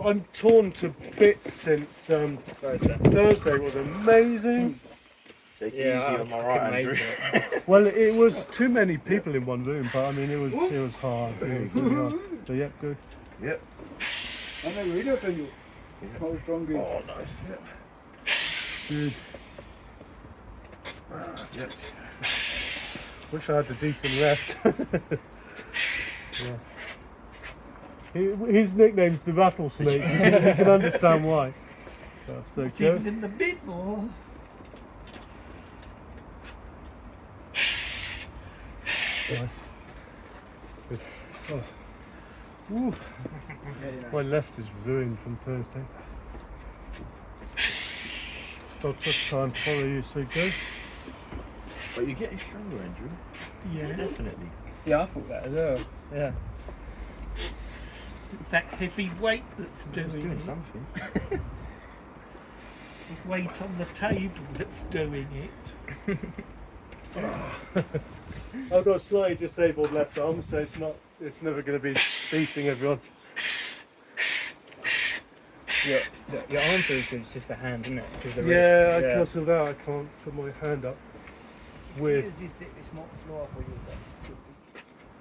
I'm torn to bits since Thursday was amazing. Take it easy on my right, Andrew. Well, it was too many people in one room, but I mean, it was hard. It was really hard. So, yep, good. Yep. I'm a video to you. How strong is? Oh, nice. Yep. Good. Yep. Wish I had a decent rest. Yeah. His nickname's the Rattlesnake. You can understand why. So Even in the middle. Nice. Good. Oh. Ooh. My left is ruined from Thursday. Stop just try and follow you, so go. But you're getting stronger, Andrew. Yeah. Definitely. Yeah, I thought that as well. Yeah. It's that heavy weight that's It's doing doing it. something. The weight on the table that's doing it. I've got a slightly disabled left arm, so it's never going to be beating everyone. Your arm feels good, it's just the hand, isn't it? The Yeah, wrist. because of that I can't put my hand up. Weird. Use this small floor for you. That's too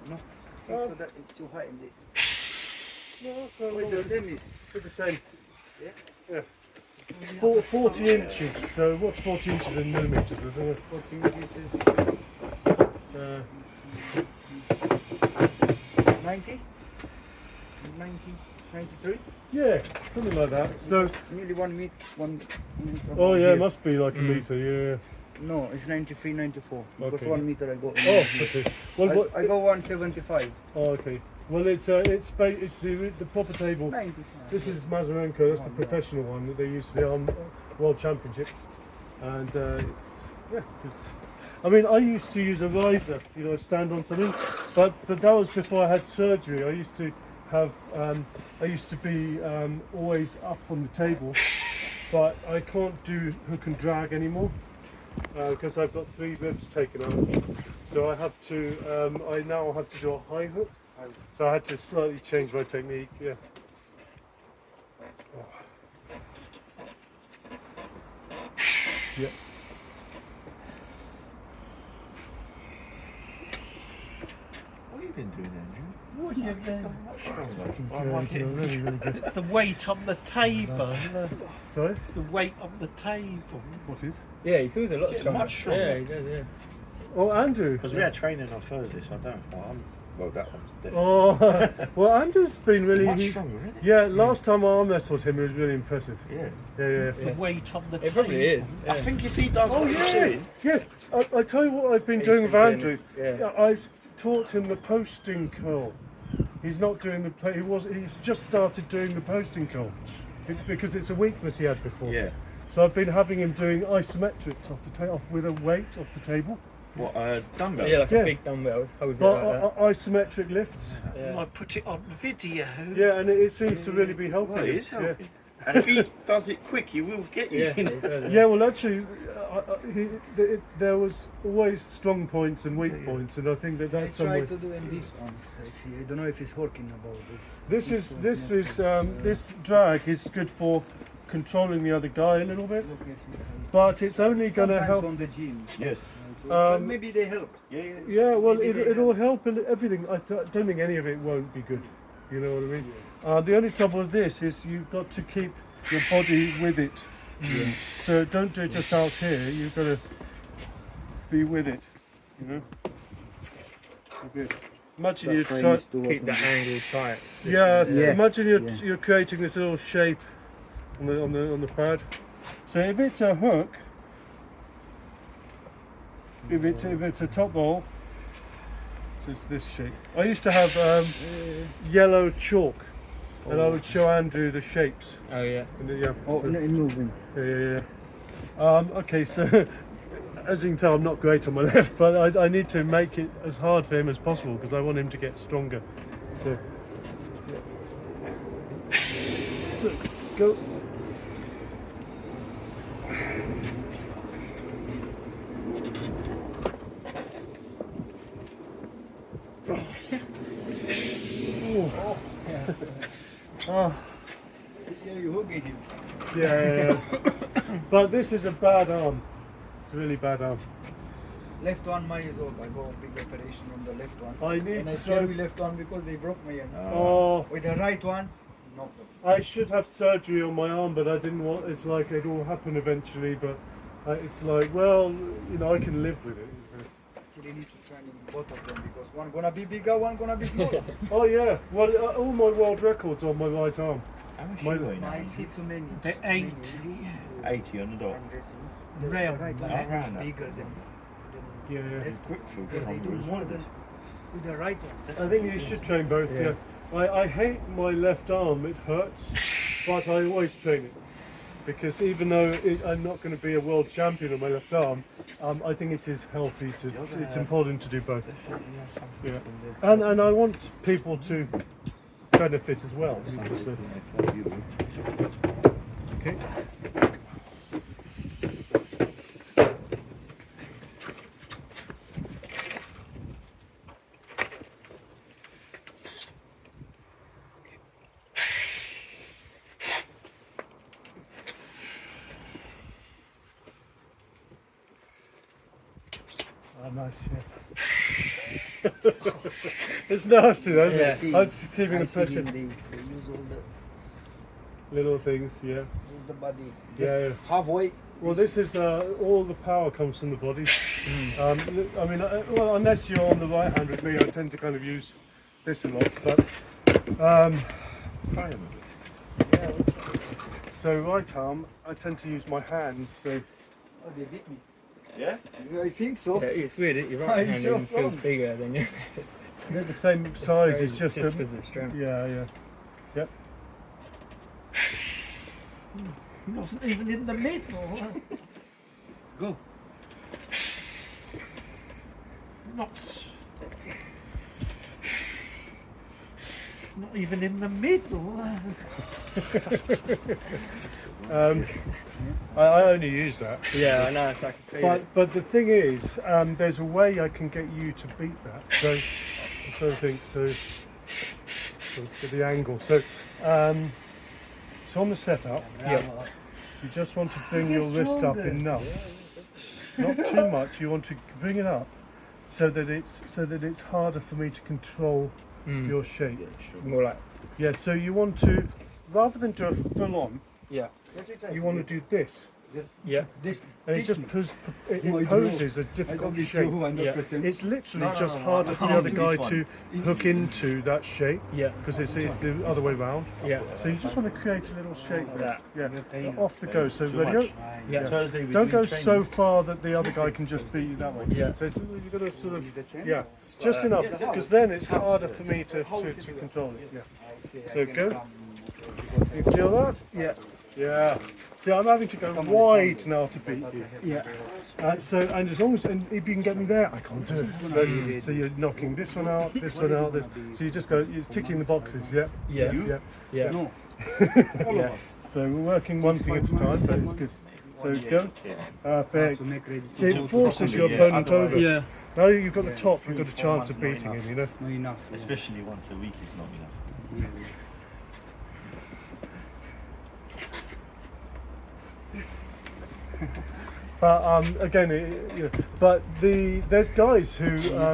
big. No, so that it's too high in this. No, It's the same is. it's the same. Yeah? Yeah. 40 inches, so what's 40 inches in millimetres? I don't know. 40 inches is 90? 93? Yeah, something like that. So, Nearly 1 meter. oh yeah, it must be like a metre, yeah. No, it's 93, 94. Because Okay. 1 meter I go. Oh, okay. Well, what, I go 175. oh, okay. Well, it's the proper table. 95. This is Mazarenko, that's the professional one that they use for the World Championships. And it's. I mean, I used to use a riser, stand on something, but that was before I had surgery. I used to have, be always up on the table, but I can't do hook and drag anymore because I've got 3 ribs taken out. So I now have to do a high hook. So I had to slightly change my technique, yeah. Oh. Yeah. What have you been doing, Andrew? What have you been? Much stronger. Good, I like it. really, really good. It's the weight on the table. Sorry? The weight on the table. What is? Yeah, he feels a lot getting stronger. much stronger. Yeah, he does, yeah. Oh, Andrew. Because we had training on Thursday, so I don't know. Well, that one's definitely Oh, well, Andrew's been really. much stronger, isn't it? Yeah, last time I arm wrestled him, it was really impressive. Yeah. Yeah, yeah. It's the weight on the It table. probably is. Yeah. I think if he does Oh what he's yes, doing, yes. I tell you what I've been He's doing been with doing Andrew. this, yeah. I've taught him the posting curl. He's not doing the. He's just started doing the posting curl because it's a weakness he had before. yeah. So I've been having him doing isometrics off with a weight off the table. What, dumbbell? Yeah, like Yeah. a big dumbbell. Holds it But like that. isometric lifts. Yeah. I put it on video. Yeah, and it seems to really be helping. Well, it him. is helping. And if he does it quick, he will get you. Yeah, he does, Yeah. Yeah, well, actually, there was always strong points and weak points, and I think I that's try somewhere. to do in this ones. I don't know if it's working about this. This drag is good for controlling the other guy a little bit, but it's only going to help. on the gym. Yes. But maybe they help. Yeah. Yeah, well, Maybe they it'll help in everything. I don't think any of it won't be good. You know what I mean? The only trouble with this is you've got to keep your body with it. Yeah. So don't do it just out here. You've got to be with it. You know. Like this. Imagine you try. Keep that angle tight. Yeah. Yeah. Imagine you're creating this little shape on the pad. So if it's a hook. If it's a top roll, so it's this shape. I used to have yellow chalk, and I would show Andrew the shapes. Oh, yeah. And yeah, Oh, no, in moving. yeah. Okay, so as you can tell, I'm not great on my left, but I need to make it as hard for him as possible because I want him to get stronger. So, go. you hooking him. Yeah. But this is a bad arm. It's a really bad arm. Left one, my is old. I go big operation on the left one. I need and I to- scare left one because they broke my hand. Oh, With the right one, no. I should have surgery on my arm, but I didn't want. It's like it all happen eventually, but it's like, well, you know, I can live with it. So. Still, you need to train in both of them because one gonna be bigger, one gonna be smaller. Oh yeah, well, all my world records on my right arm. How much My- you weigh now? I see too many. The too many. 80 on the dot. And this- Round, the right one like is round. much bigger than Yeah. left Quick one. food, Because they do 100 more than with the right one. I think you should train both. Yeah. I hate my left arm. It hurts, but I always train it because even though I'm not going to be a world champion on my left arm, I think it is healthy to. It's important to do both. Yeah. And I want people to benefit as well. Because, okay. Oh, nice, yeah. It's nasty, though, isn't Yeah. it? I was keeping I the see pressure. him, they use all the Little things, yeah. use the body. Yeah, Just yeah. halfway. Well, this is all the power comes from the body. I mean, well, unless you're on the right hand with me, I tend to kind of use this a lot. But Try 'em. so right arm, I tend to use my hand. So Oh, they beat me. Yeah? I think so. Yeah, it's weird. Your Oh, right he's hand so even feels strong. bigger than you. they're the same size. It's just because of the strength. yeah, yeah. Yep. He wasn't even in the middle. Go. Not even in the middle. I only use that. Yeah, I know. It's like a feeling. But the thing is, there's a way I can get you to beat that. So I'm trying to think. So get the angle. So on the setup, Yeah. you just want to bring your wrist up enough, not too much. You want to bring it up so that it's harder for me to control your shape. More like, Yeah. So you want to, rather than do a full on, yeah, you want to do this. yeah, And it just poses a difficult shape. It's literally just harder for the other guy to hook into that shape yeah, because it's the other way round. yeah. So you just want to create a little shape Like there. that. Yeah, off the go. So Too ready? much. Yeah. Thursday we Don't do go training. so far that the other guy can just beat you that way. Yeah. So you've got to sort of, yeah, just enough because then it's harder for me to control it. Yeah. So go. You feel that? Yeah. Yeah. See, I'm having to go wide now to beat you. Yeah. And as long as if you can get me there, I can't do it. So you're knocking this one out, this one out. So you just go, you're ticking the boxes. Yeah. Yeah. Yeah. Yeah. Yeah. So we're working one thing at a time, but it's good. So go. Perfect. See, it forces your opponent over. Yeah. Now you've got the top, you've got a chance of beating him, you know. Especially once a week is not enough. But again, but there's guys who I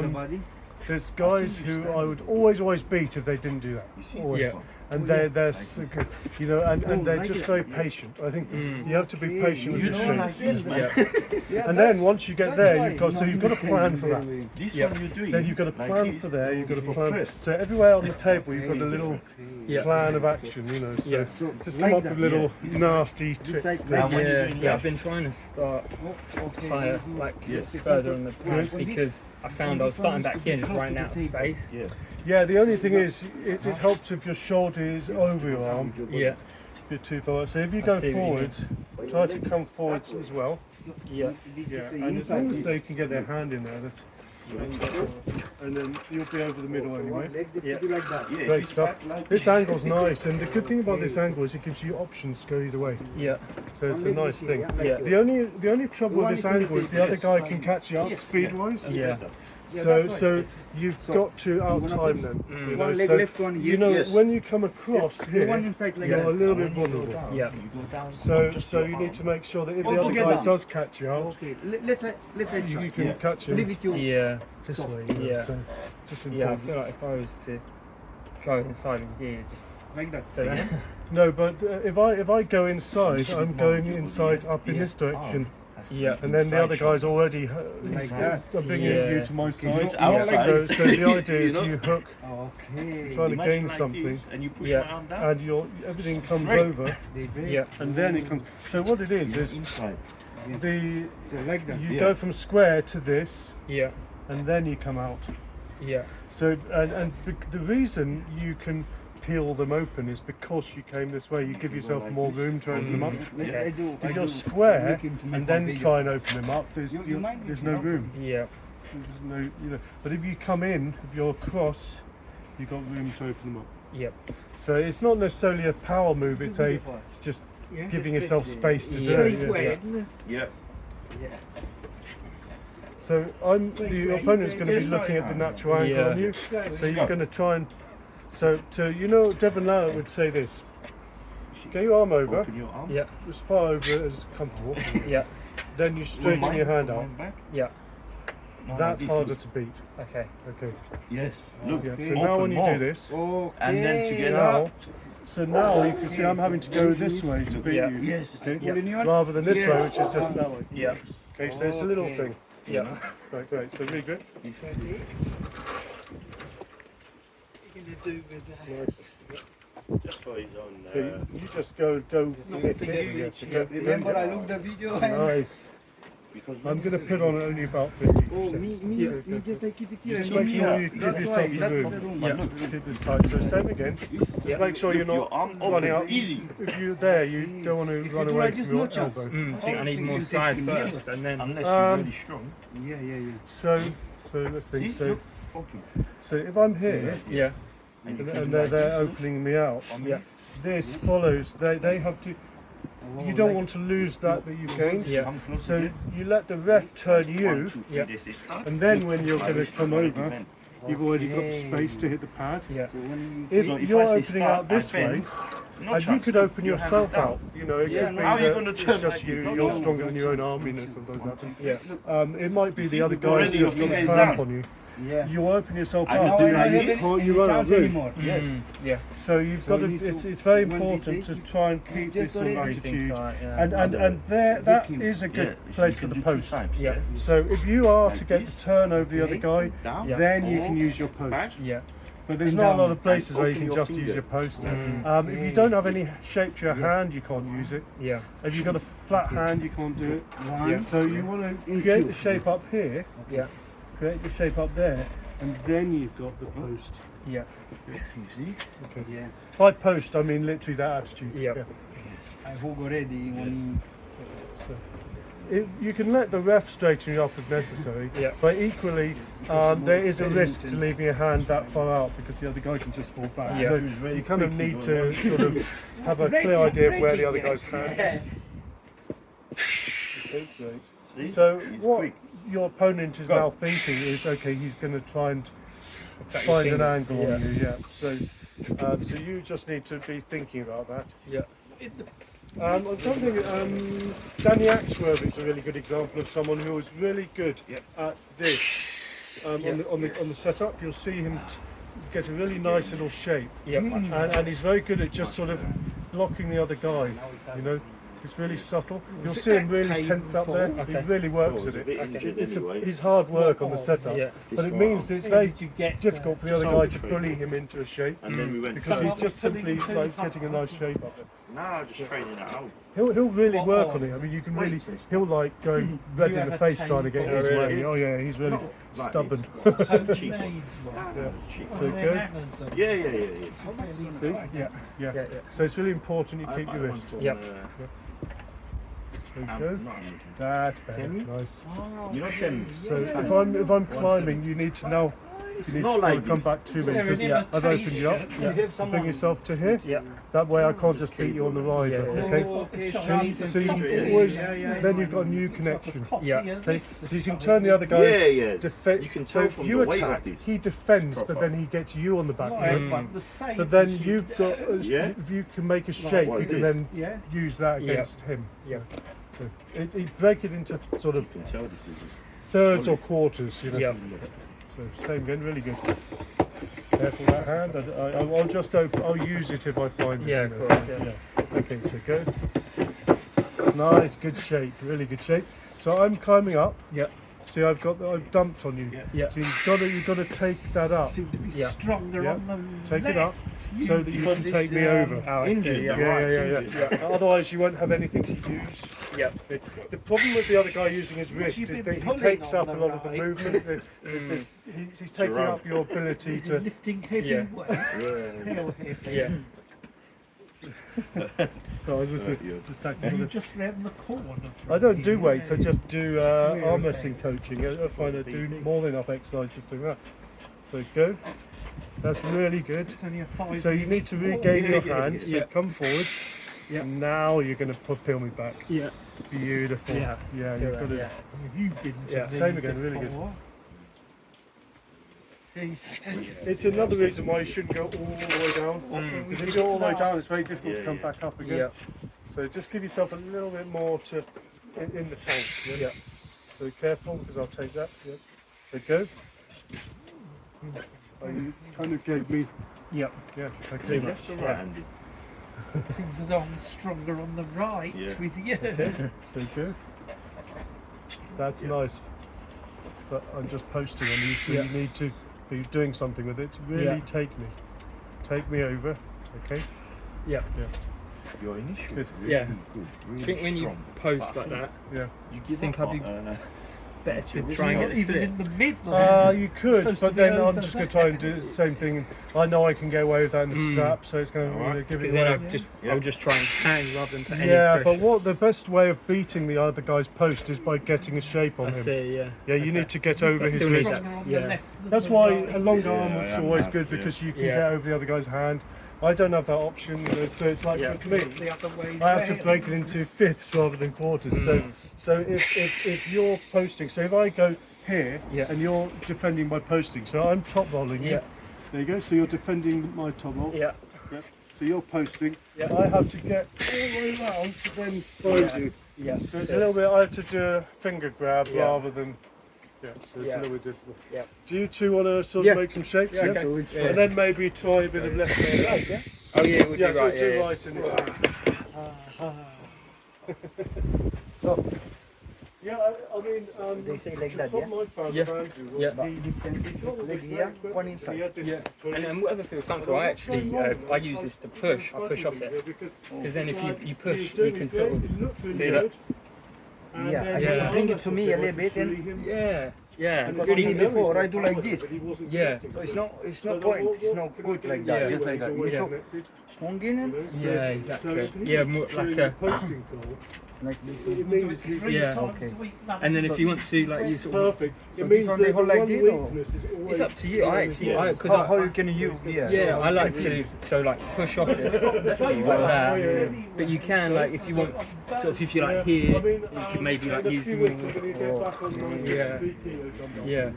would always beat if they didn't do that. Always. Yeah. And they're so good, and they're just very patient. I think you have to be patient with your shape. Yeah. And then once you get there, you've got to plan for that. This Yeah. one you're doing. Then you've got to like plan this, for there. You've got to is for plan. press. So everywhere on the table, you've got a little Yeah. plan of action. So Yeah. just come up with little nasty tricks. And when you're Yeah, doing yeah, I've left, been trying to start higher, like Yes. further on the bench because I found I was starting back here just running out of space. yeah. Yeah, the only thing is, it helps if your shoulder is over your arm. Yeah, If you're too far. So if you go see what you forwards, try to come forwards as well. yeah, Yeah, and as long as they can get their hand in there, that's. And then you'll be over the middle anyway. yeah, Yeah, Great if stuff. it's back like This this, angle's nice, and the good thing about this angle is it gives you options to go either way. yeah, So it's a nice thing. yeah, The only trouble with this angle is the other guy can catch you up speed-wise. yeah, Yeah, So, that's right. so you've So, got to out gonna time put them. Mm. You know, one leg so, left, one here. you know, Yes. when you come across Put here, one inside like you're a that. little bit When you go vulnerable. down, Yeah. you go down So, just so your you need arm. to make sure that if All the other guy together. does catch you out, Okay, let's you try. can Yeah. catch him Leave it you. Yeah. this soft. way. You know, Yeah. So, just Yeah, I important. feel like if I was to go inside with you, just Like that. so that. No, but if I go inside, I'm going inside up in this direction, Yeah. and then the other guy's already Like that. bringing Yeah. you to my side. He's So, outside. so the idea is You know? you hook, Okay. trying to Imagine gain like something, this, and you push Yeah. my arm down. and everything comes Right. over, They break. Yeah. and then it comes. So what it is You're inside. the So like that. you Yeah. go from square to this, Yeah. and then you come out. Yeah. So the reason you can peel them open is because you came this way. You give yourself like more this. room to open them up. Like I do. If I you're do square make him to make and one then video. try and open them up, there's You mind there's if no you room. Yeah. There's no, you know. But if you come in, if you're across, you've got room to open them up. Yep. So it's not necessarily a power move. It's just Yeah. giving Just yourself press space to Yeah. do Straight it. Yeah. way. Yeah. Yeah. So the opponent's going to be looking at the natural angle Yeah. on you. So you're going to try and so you know Devon Lau would say this. Get your arm over, Open your arm. Yeah. as far over as comfortable. Yeah. Then you straighten Mine- your hand out. mine back. Yeah. No, like That's this, harder look. to beat. Okay. Okay. Yes. Look. Yeah. Okay. So now Open when you more. do this, Okay. And then together. now, so now you can see I'm having to go this way to beat Yeah. you. Yes. Okay. Pull in your- Rather than this way, Yes. which is just that way. Yeah. Okay. So it's a little Okay. thing. Yeah. Right. Great. So really good. Nice. Just for his own. So you just go. Remember, I looked the video and Nice. because I'm going to put on only about 50%. oh, me just I keep it here. Just and make me sure here. you give That's yourself why. the That's room. the room. Yeah. Keep this tight. So same again. Just make sure you're your not arm running open. out. Easy. If you're there, you don't want to If you run do away like this, from your no chance. elbow. I think I need more side first, and then. Unless Um, you're really strong. Yeah, yeah, yeah. So let's See? think. So Look. Open. if I'm here Yeah. And you and can do they're like there this, look. opening me out, Yeah. this follows. They have to. You don't want to lose that you've gained. Yeah. Come close So again. you let the ref turn 1, you, 2, 3. Yeah. This is start. and then when you're My going to wrist come already over, bent. you've already got the Okay. space to hit the pad. Yeah. So when If So if you're I say opening start, out this I bend, way, no and you chance. could open Your hand yourself is down. out, you know, it Yeah, could no. be How are you that gonna it's turn just like you, this? No, you're no. stronger than your own arm, you know, sometimes happens. Yeah. It might be see, the other you've guy's already just your got a finger is cramp down. on you. yeah. You open yourself And out, now do I that, have you this, can't, any you run out chance of room. anymore. Yes. Yeah. So you've So got you to, need it's to- very when they important to take- try and keep just this sort of already Everything's attitude. right, yeah. And that Look him. is a good Yeah, place you for can the do 2 post. times, Yeah. So if you are Like to get this. the turn over the other guy, Down. Yeah. then you Or can use your post. back. Yeah. But there's And not a lot down. of places And where you open can your just use finger. your post. Mm. If you don't have any shape to your hand, you can't use it. Yeah. If you've got a flat hand, you can't do it. One. So you want to In create two. the shape up here, Yeah. create the shape up there, and then you've got the post. Yeah. You see? Yeah. By post, I mean literally that attitude. Yep. I hook already when So, you can let the ref straighten you up if necessary, Yeah. but equally there is a risk to leaving your hand that far out because the other guy can just fall back. Yeah. So It's very you kind of quick, need you to know. sort of have a clear idea of where the other guy's hand is. Okay, great. See? So He's what quick. your opponent is now thinking is, okay, he's going to try and find an angle on you. Yeah. So you just need to be thinking about that. Yeah. I'm trying to think, Danny Axworth is a really good example of someone who was really good at this. On the setup, you'll see him get a really nice little shape, Yeah. and he's very good at just sort of blocking the other guy. You know, it's really subtle. You'll see him really tense up there. He really works Oh, at it's a it. bit injured It's anyway. hard work on the setup, Yeah. but it This means one. it's very difficult for the other Just guy to arbitrary. bully him into a shape And then we went because back. he's just simply like getting a nice shape up there. Now just training it out. He'll really work on it. I mean, you can really. He'll like go red in the face trying to get his way. Oh yeah, he's really Like stubborn. this. Cheap. Yeah. Cheap. So good. Yeah. See? Yeah. Yeah. So it's really important you keep your wrist. Yep. There you go. That's better. Nice. You know, Tim. So if I'm climbing, you need to now you need not to like come this. back to me They're because an I've opened you up. imitation. You have So bring someone. yourself to here. Yeah. That way I can't just beat you on the riser. Yeah. Okay. Okay, So, Chinese and so you French. always, Yeah, then I you've know, got a new It's like connection. copy Yeah. of Okay, this. so you can turn the other guys. Yeah. Defend. You can so tell if from you the weight of attack, this. he defends, but Proper. then he gets you on the back. Not foot. everyone the same. But then as you you've got, do. Yeah. if you can make a shape, what you is can this? then Yeah. use that Yeah. against him. Yeah. So you break it into sort of You can tell this is. thirds or quarters. You know. Yeah. So same again, really good. Careful that hand. I'll just open. I'll use it if I find it. Yeah, you of know. course. Yeah. Okay, so go. Nice, good shape, really good shape. So I'm climbing up. Yeah. See, I've dumped on you. Yeah. So you've got to take that up. Seem to be Yeah. stronger Yeah. on the Take it left. up so that you can take me over. Oh, I see, Injured. yeah. the Yeah, right's yeah. injured. Otherwise, you won't have anything to use. Yeah. The problem with the other guy using his wrist you've is been that he pulling takes on up a the lot of the right. movement. He's taking Jerome. up your ability You're to. lifting heavy Yeah. weights. Yeah. How heavy. Yeah. So I just, Yeah. just And tactical. you just round the corner. I don't do from weights. I here. just do arm wrestling coaching. I find I do more than enough exercise just doing that. So go. That's really good. It's only a 5 So you need to minute regain walk. your hand. So Yeah. come forward. Yeah. Now you're going to peel me back. Yeah. Beautiful. Yeah. Yeah. Feel You've got that, to. yeah. You've been to Yeah. me Same again, really good. before. See, It's another reason why you shouldn't go all the way down. Because if you go all the way down, it's very difficult to come back up again. Yeah. So just give yourself a little bit more to in the tank. Yeah. So be careful because I'll take that. Yeah. So go. Oh, you kind of gave me. Yeah. Yeah. Is Okay. it left or right handed? seems as though I'm stronger on the right Yeah. with you. So go. That's nice. But I'm just posting on you, so Yeah. you need to be doing something with it. Really Yeah. take me. Take me over. Okay. Yeah. Your initial Good. is really Yeah. good. Really I think when you strong. post But I like that, Yeah. you give think up I'd be on, better to It's try and get the Even slip. in the middle. You could, Supposed to but be then I'm over just going to try and do the same thing. I know I can get away with that in the strap, so it's going to Alright. give it Because then away. I'll just try and hang rather than put any Yeah, pressure. but what the best way of beating the other guy's post is by getting a shape on I him. see, yeah. Yeah, you need to get over I his still need wrist. that. Stronger on the Yeah. left than That's the why right. a longer Yeah, arm I is am always that, good yeah. because you can Yeah. get over the other guy's hand. I don't have that option, you know, so it's like Yeah. with me. It's the other way I have to round. break it into fifths rather than quarters. So if you're posting, so if I go here Yeah. and you're defending my posting, so I'm top rolling you. Yeah. There you go. So you're defending my top roll. Yeah. Yeah. So you're posting. Yeah. I have to get all the way around to then find Yeah. you. Yeah. So it's a little bit. I have to do a finger grab Yeah. rather than. Yeah. So it's Yeah. a little bit difficult. Yeah. Do you two want to sort Yeah. of make some shapes? Yeah, okay. Yeah. And then maybe try a bit of left and right. Yeah. Oh yeah, we'll Yeah. do right. We'll do Yeah. right initially. So. Yeah, I mean, They say like the that, problem yeah? I found Yeah. with Andrew was Yeah. This leg here, one inside. he had this And then whatever feels comfortable, I actually I use this to push. I push off it because then if you push, he's you doing can it sort great, of it looked really see that. good. And Yeah, then I just the bring it arm to me a wrestle little bit said, and- "Really him." yeah. Because Really, me before I do like But this. he wasn't Yeah. connecting. So it's So no the point. what- It's no what good can like you that. do? Just like that. Always You connected, hung in you it know, so- Yeah, exactly. so if he's Yeah, more doing like the a- posting goal, like this. it Do means it he's 3 Yeah. times Okay. a week. and then if you want to like you sort of, perfect. So It this means one that they the hold like one this, or- weakness is always. it's up to you. I actually, because How you can use here? yeah, I like to so like push off it like that. But you can like if you want, sort of if you're like here, you could maybe like use the more. yeah. Yeah.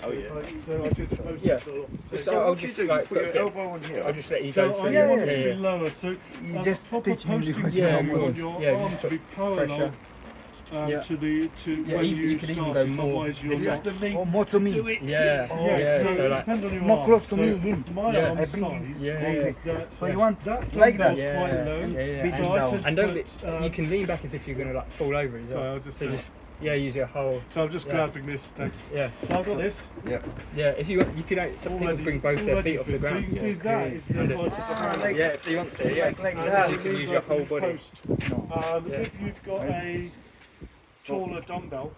Oh yeah. So I did the posting Yeah. goal. So I'll just like Put your elbow on here. I'll just let you So go I through. Yeah, want it yeah, to be yeah. lower. So You just proper teach me posting because Yeah, goal, of on course. your Yeah, arm you to be pressure. parallel Yeah. to the Yeah, when you you could even start go it, more. otherwise you're It's not. Or more to me. Yeah. Yeah, Yeah. so, So it like. depends on your More arm. close to So me, him. My Yeah. arm I bring size this. Yeah, is that. So you want that like dumbbell's that? quite Yeah. low. Yeah. Bit So I down. tend to And don't put, you can lean back as if you're gonna like fall over as So well. I'll just. So just use your whole. So I'm just yeah. grabbing this thing. Yeah. So I've got this. Yeah. If you want, you could. Some people already- bring both their already feet off the fit. So you ground. can see that is the Kind height of. of the hand. like- Yeah, if you want to. Yeah. Like And that. You can use your whole body. post. No. Yeah. If you've got a taller dumbbell,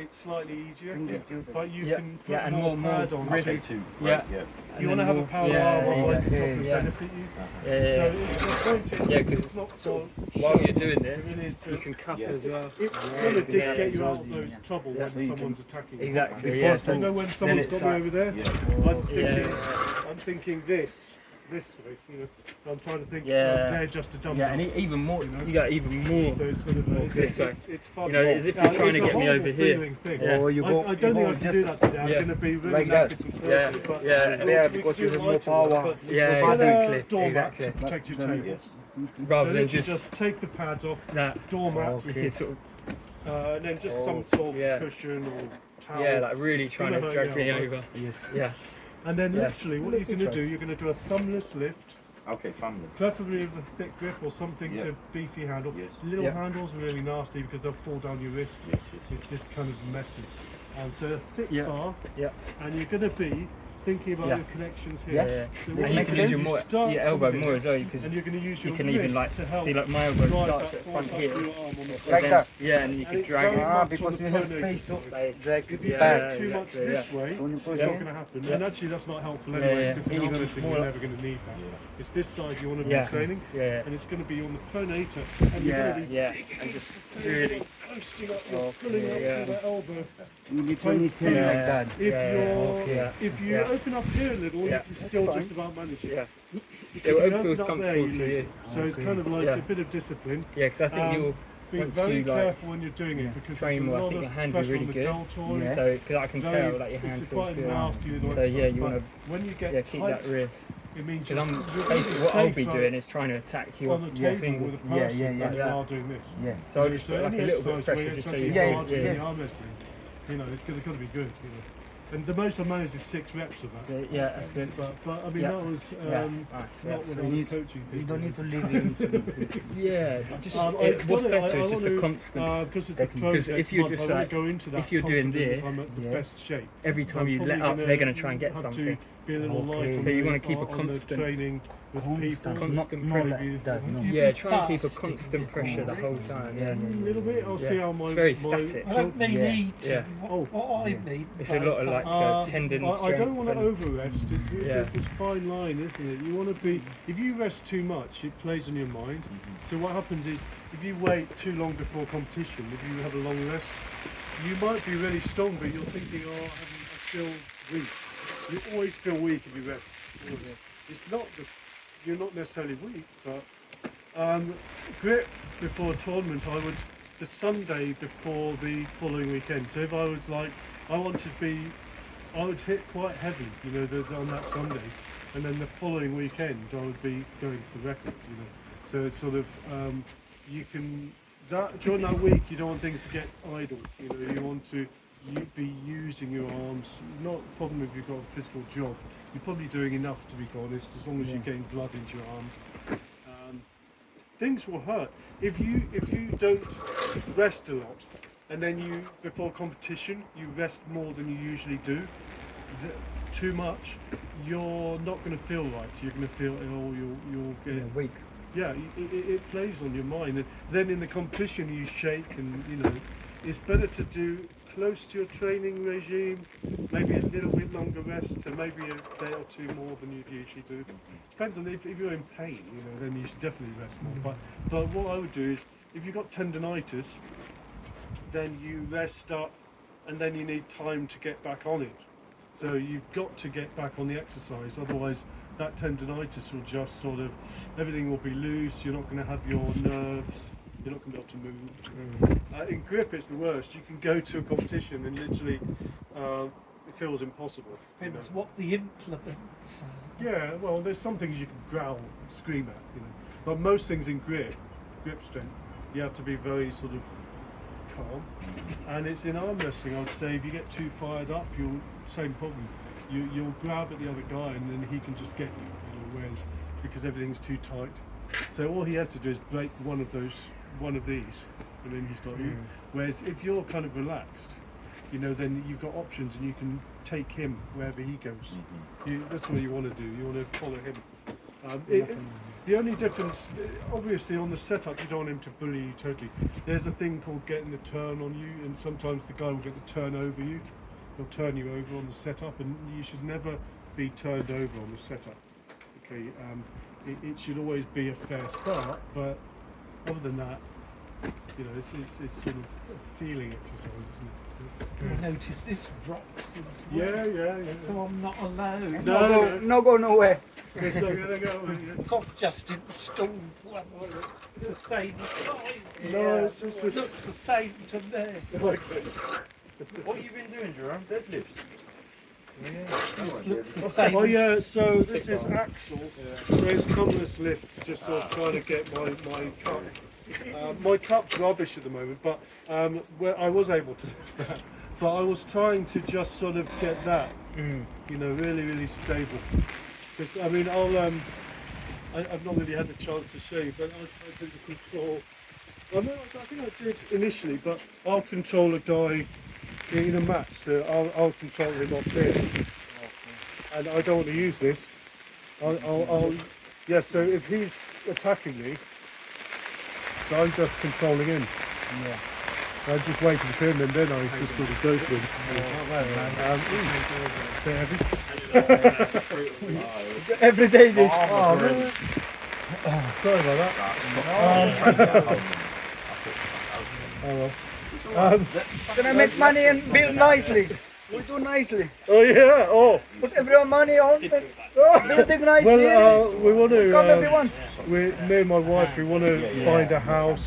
it's slightly easier, Yeah. but you Yeah. can put Yeah, and more more pad on. wrist. So Too. Yeah. Yeah. you want to have a power arm, otherwise it's not going to yeah. benefit you. Yeah. So it's, the point is, Yeah, 'cause it's not sort so While you're doing it this, really is to. you can cup Yeah. as well. It really did Yeah. get you out of those trouble Yeah. when someone's attacking you. Exactly. Before, Yeah. so you know when someone's it's got me like- over there, Yeah. I'm thinking this way, you know. I'm trying to think, Yeah. they're just a dumb Yeah, and even more. You got even more. So it's sort of, it's fun. You know, as if you're trying to get me over here. Yeah. Or you go, I don't think I can do that today. I'm Yeah. going to be really Like that. knackered and Yeah. thirsty, but Yeah. Yeah, we because do you have more lighter power. one, but Yeah, get a exactly. doormat Exactly. to protect your table. Rather So than if you just take the pads off, that. doormat, You can sort of, and then just some sort of Yeah. cushion or towel. yeah, like really trying to drag me over. Yes. Yeah. And then Yeah. literally what you're going to do, you're going to do a thumbless lift, Okay, family. preferably with a thick grip or something Yeah. to beefy handle. Yes. Little Yeah. handles are really nasty because they'll fall down your wrist. Yes, yes, It's just kind of messy. So a thick Yeah. bar, Yeah. and you're going to be thinking about Yeah. your connections Yeah. here. Yeah. So And what you you can do use is your, you start your from elbow here, more as well because and you're going to use you your can wrist even like to help see like my elbow drive starts that at force front up here. your arm on the And Like then- that. Yeah, and you And can it's drag very it. Ah, much because on the you have pronator space to side. drag If you Yeah, drag too much exactly, this way, When you it's push not it. going to happen. Yeah. And actually, that's not helpful Yeah, anyway, yeah. because in Even armwrestling, more you're like- never going to need that. Yeah. It's this side you want to Yeah. be training, Yeah. and it's going to be on the pronator, and you're Yeah, going to be yeah. digging And into just the table, really. posting up, you're pulling up Yeah. with that elbow. You literally feel Yeah. like that. If Yeah, you're, yeah. if you Yeah. open up here a little, Yeah. you can still That's just about manage it. Yeah. If It you feels open up there, comfortable you to lose you. it. So it's kind of like Yeah. a bit of discipline. Yeah, because I think you'll Be once very you, like, careful when you're doing it because train there's a more, I lot think of your hand will be pressure really on the good. deltoids. Yeah. So, because I can Very- tell like your hand it's feels quite good. nasty. Like So yeah, you but want when you get to keep tight, that wrist. it means Because I'm you're basically what I'll be safer doing is trying to attack your on the table fingers. with a person Yeah, than you yeah. are doing this. Yeah. So I'll just put like any a little bit of exercise pressure where just so it's you actually Yeah, hard in yeah. the arm wrestling, you know, it's going to be good. You know. And the most I managed is 6 reps of that. So, yeah, that's good. But I mean, Yeah. that was Yeah. not Nice, when You I was need- coaching people. You don't need to live in. Yeah, just I what's wanna- better I is just a wanna, constant. because it's the Technique. pro Because if you're month, just I won't like- go into that if you're doing confident this, I'm at the yeah. best shape. Every time you I'm let probably up, they're going to try and get have something. to be a little light Okay. on So you the- wanna keep a on the constant- training with people. Constant not maybe- like that. No. Yeah, try and keep a fast. constant pressure the whole time. Yeah, A little bit. I'll Yeah. see how my. It's very my static. I don't mean Yeah. eating. Yeah. What I mean. It's a lot of like tendon I strength. don't want to and- over rest. Yeah. There's this fine line, isn't it? You want to be. If you rest too much, it plays on your mind. So what happens is, if you wait too long before competition, if you have a long rest, you might be really strong, but you're thinking, oh, I feel weak. You always feel weak if you rest. It's not that you're not necessarily weak, but grip before a tournament, I would the Sunday before the following weekend. So if I was like, I want to be, I would hit quite heavy, you know, on that Sunday, and then the following weekend I would be going for the record, you know. So it's sort of you can that during that week you don't want things to get idle, you know. You want to be using your arms. Not a problem if you've got a physical job. You're probably doing enough, to be honest, as long as you're getting blood into your arms. Things will hurt if you don't rest a lot, and then you before competition you rest more than you usually do. Too much, you're not going to feel right. You're going to feel ill. You'll get Weak. yeah. It plays on your mind, and then in the competition you shake, and you know it's better to do close to your training regime, maybe a little bit longer rest, so maybe a day or two more than you usually do. Depends on if you're in pain, you know, then you should definitely rest more. But what I would do is, if you've got tendonitis, then you rest up, and then you need time to get back on it. So you've got to get back on the exercise, otherwise that tendonitis will just sort of, everything will be loose, you're not going to have your nerves, you're not going to be able to move. In grip it's the worst. You can go to a competition and literally it feels impossible. Depends what the implements are. Yeah, well there's some things you can growl and scream at, you know. But most things in grip strength, you have to be very sort of calm. And it's in arm wrestling, I'd say if you get too fired up, same problem. You'll grab at the other guy and then he can just get you, you know, whereas because everything's too tight. So all he has to do is break one of these, and then he's got you. Whereas if you're kind of relaxed, you know, then you've got options and you can take him wherever he goes. That's what you want to do. You want to follow him. The only difference, obviously, on the setup, you don't want him to bully you totally. There's a thing called getting the turn on you, and sometimes the guy will get the turn over you. He'll turn you over on the setup, and you should never be turned over on the setup. Okay, it should always be a fair start, but other than that, you know, it's sort of a feeling exercise, isn't it? I notice this rocks as Yeah, well. yeah, yeah. So I'm not alone. No go nowhere. It's not gonna go. It's not just installed once. It's the same size. No, it's It just. looks the same to me. What have you been doing, Jerome? Deadlift? This looks the same. Oh yeah, so this is Axel. So it's cumless lifts, just sort of trying to get my cup. My cup's rubbish at the moment, but where I was able to lift that. But I was trying to just sort of get that, you know, really stable. Because I mean, I've not really had the chance to show you, but I tend to control. I think I did initially, but I'll control a guy in a match, so I'll control him up here. And I don't want to use this. Yeah, so if he's attacking me, so I'm just controlling him. Yeah. I just waiting for him, and then I just sort of go for him. Bit heavy. Every day this. Oh, really? Sorry about that. Oh well. Gonna make money and build nicely. We do nicely. Oh yeah. Oh. Put everyone money on it. Building nicely. Well, we want Come to. everyone. Me and my wife, we want to find a house.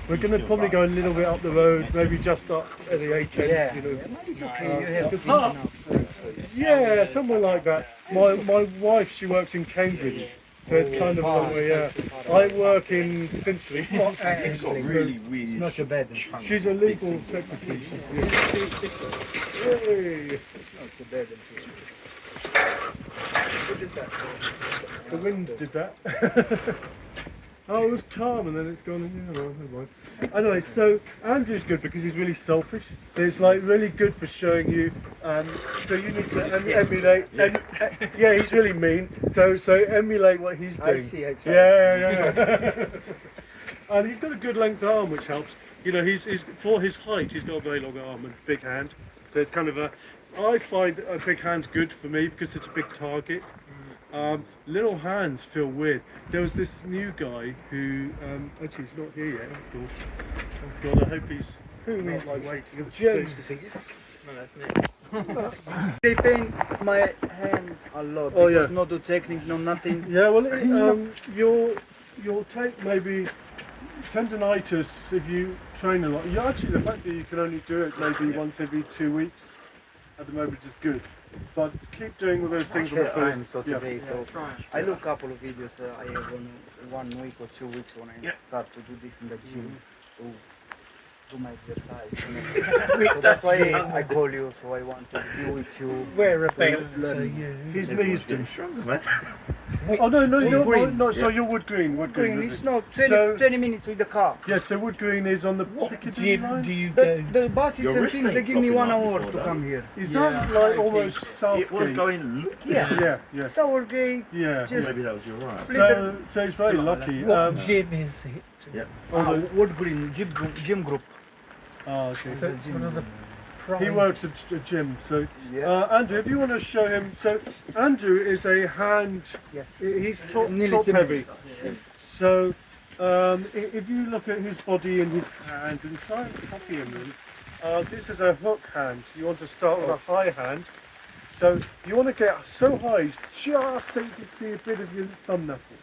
We're going to probably go a little bit up the road, maybe just up at the A10. Yeah. You know. It's okay. You have enough. Yeah, somewhere like that. My wife, she works in Cambridge, so it's kind of a long way. Yeah. I work in Finchley. It's got really weird. It's not so bad. She's a legal secretary. Hey. Not so bad. The winds did that. Oh, it was calm and then it's gone. Yeah, well, never mind. Anyway, so Andrew's good because he's really selfish. So it's like really good for showing you. So you need to emulate. Yeah, he's really mean. So emulate what he's doing. I see. Yeah. And he's got a good length arm, which helps. You know, he's for his height, he's got a very long arm and big hand. So it's kind of a. I find a big hand's good for me because it's a big target. Little hands feel weird. There was this new guy who, actually he's not here yet, of course. Oh God, I hope he's not like waiting at the station. No, that's me. They pain my hand a lot. Oh, Because yeah. no do technique, no nothing. Yeah, well, you'll take maybe tendonitis if you train a lot. You actually, the fact that you can only do it maybe once every 2 weeks at the moment is good. But keep doing all those things on the Time, first. so Yeah. today, so I look couple of videos. I have 1 week or 2 weeks when I start to do this in the gym to do my exercise. So that's why I call you. So I want to be with you. Wear a belt Learn. so you. His knees do. Stronger, man. Oh no, you're green. no. So you're wood green. Wood green. Green, it's not 20, So- 20 minutes with the car. Yeah, so wood green is on the Piccadilly Gym line. do you go? The buses Your and wrist things, they ain't give me flopping 1 like hour before, to though. come here. Is Yeah, that like okay. almost Southgate? It was going. Yeah. Yeah. Sourgate, Yeah. just Maybe that was your right. So he's very lucky. What gym is it? Yeah. wood green gym group. Oh, okay. That's one of the He works at a gym. So Yeah. Andrew, if you want to show him, so Andrew is a hand. Yes. He's top Nearly similar. heavy. So if you look at his body and his hand and try and copy him, this is a hook hand. You want to start with a high hand. So you want to get so high, just so you can see a bit of your thumb knuckle.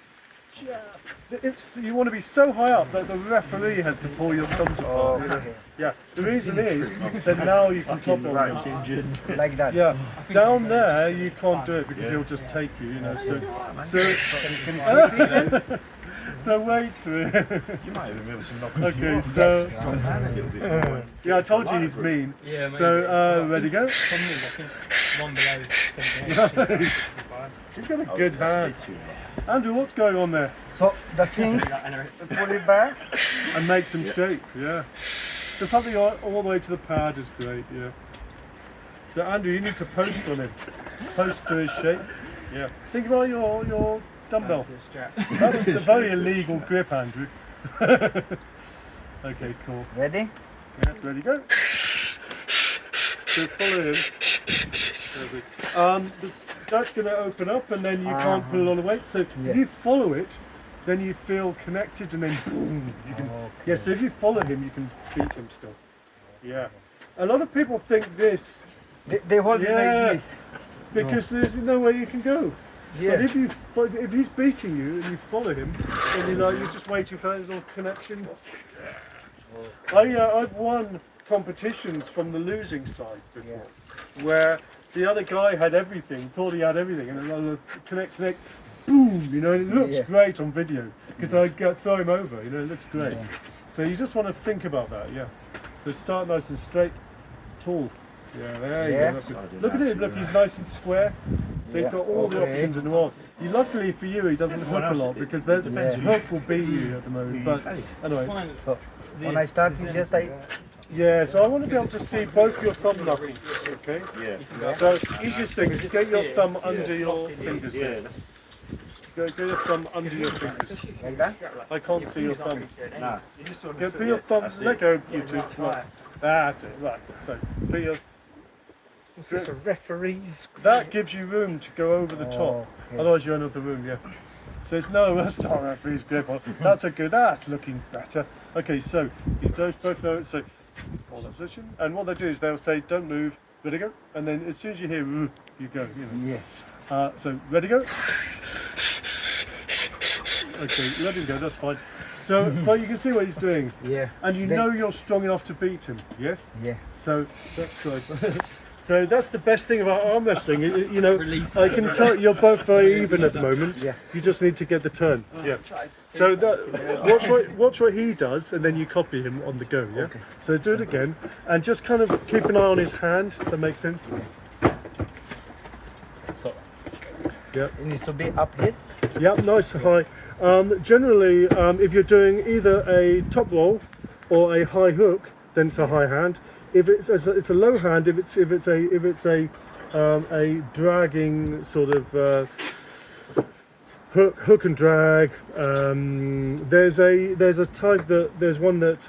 You want to be so high up that the referee has to pull your thumbs apart. You know? Yeah. The reason is that now you can top on him. engine. Like that. Yeah. Down there you can't do it because he'll just take you. You know. So wait for it. You might even be able to knock Okay. So strong hand a little bit more. yeah, I told you he's mean. Yeah, maybe. So ready go. Probably, I think one below 78. He's got a good hand. Andrew, what's going on there? So the things, pull it back. And make some shape, yeah. The fact that you're all the way to the pad is great, yeah. So Andrew, you need to post on him. Post to his shape. Yeah. Think about your dumbbell. That's a very illegal grip, Andrew. Okay, cool. Ready? Yes, ready, go. So follow him. That's going to open up and then you can't put a lot of weight. So if you follow it, then you feel connected and then boom, you can. Yeah, so if you follow him, you can beat him still. Yeah. A lot of people think this. They hold it like this. Because there's no way you can go. Yeah. But if he's beating you and you follow him, then you're just waiting for that little connection. I've won competitions from the losing side before, where the other guy had everything, thought he had everything, and then connect, boom, you know, and it looks great on video because I throw him over, you know, it looks great. Yeah. So you just want to think about that, So start nice and straight, tall. Yeah, there you go. Look at him, look, he's nice and square. So he's got all the options in the world. Luckily for you, he doesn't hook a lot because there's hook will beat you at the moment. But anyway. So when I start, Yeah, so I want to be able to see both your thumb knuckles, okay? Yeah. So easiest thing is get your thumb under your fingers. Yeah. Get your thumb under your fingers. Like that? I can't see your thumb. Nah. Put your thumb, let go, you two. Right. That's it, right. So put your... What's this, a referee's? That gives you room to go over the top. Otherwise you're in the room, So it's that's not a referee's grip. That's looking better. Okay, so you both know, so hold that position. And what they do is they'll say, don't move, ready go. And then as soon as you hear, you go, you know. Yeah. So ready go. Okay, let him go, that's fine. So you can see what he's doing. Yeah. And you know you're strong enough to beat him, yes? Yeah. So that's good. So that's the best thing about arm wrestling. You know, I can tell you're both very even at the moment. Yeah. You just need to get the turn. Yeah. So watch what he does, and then you copy him on the go. Yeah. Okay. So do it again, and just kind of keep an eye on his hand. That makes sense. So. Yeah. It needs to be up here. Yeah. Nice and high. Generally, if you're doing either a top roll or a high hook, then it's a high hand. If it's a low hand, if it's a dragging sort of hook and drag, there's a type there's one that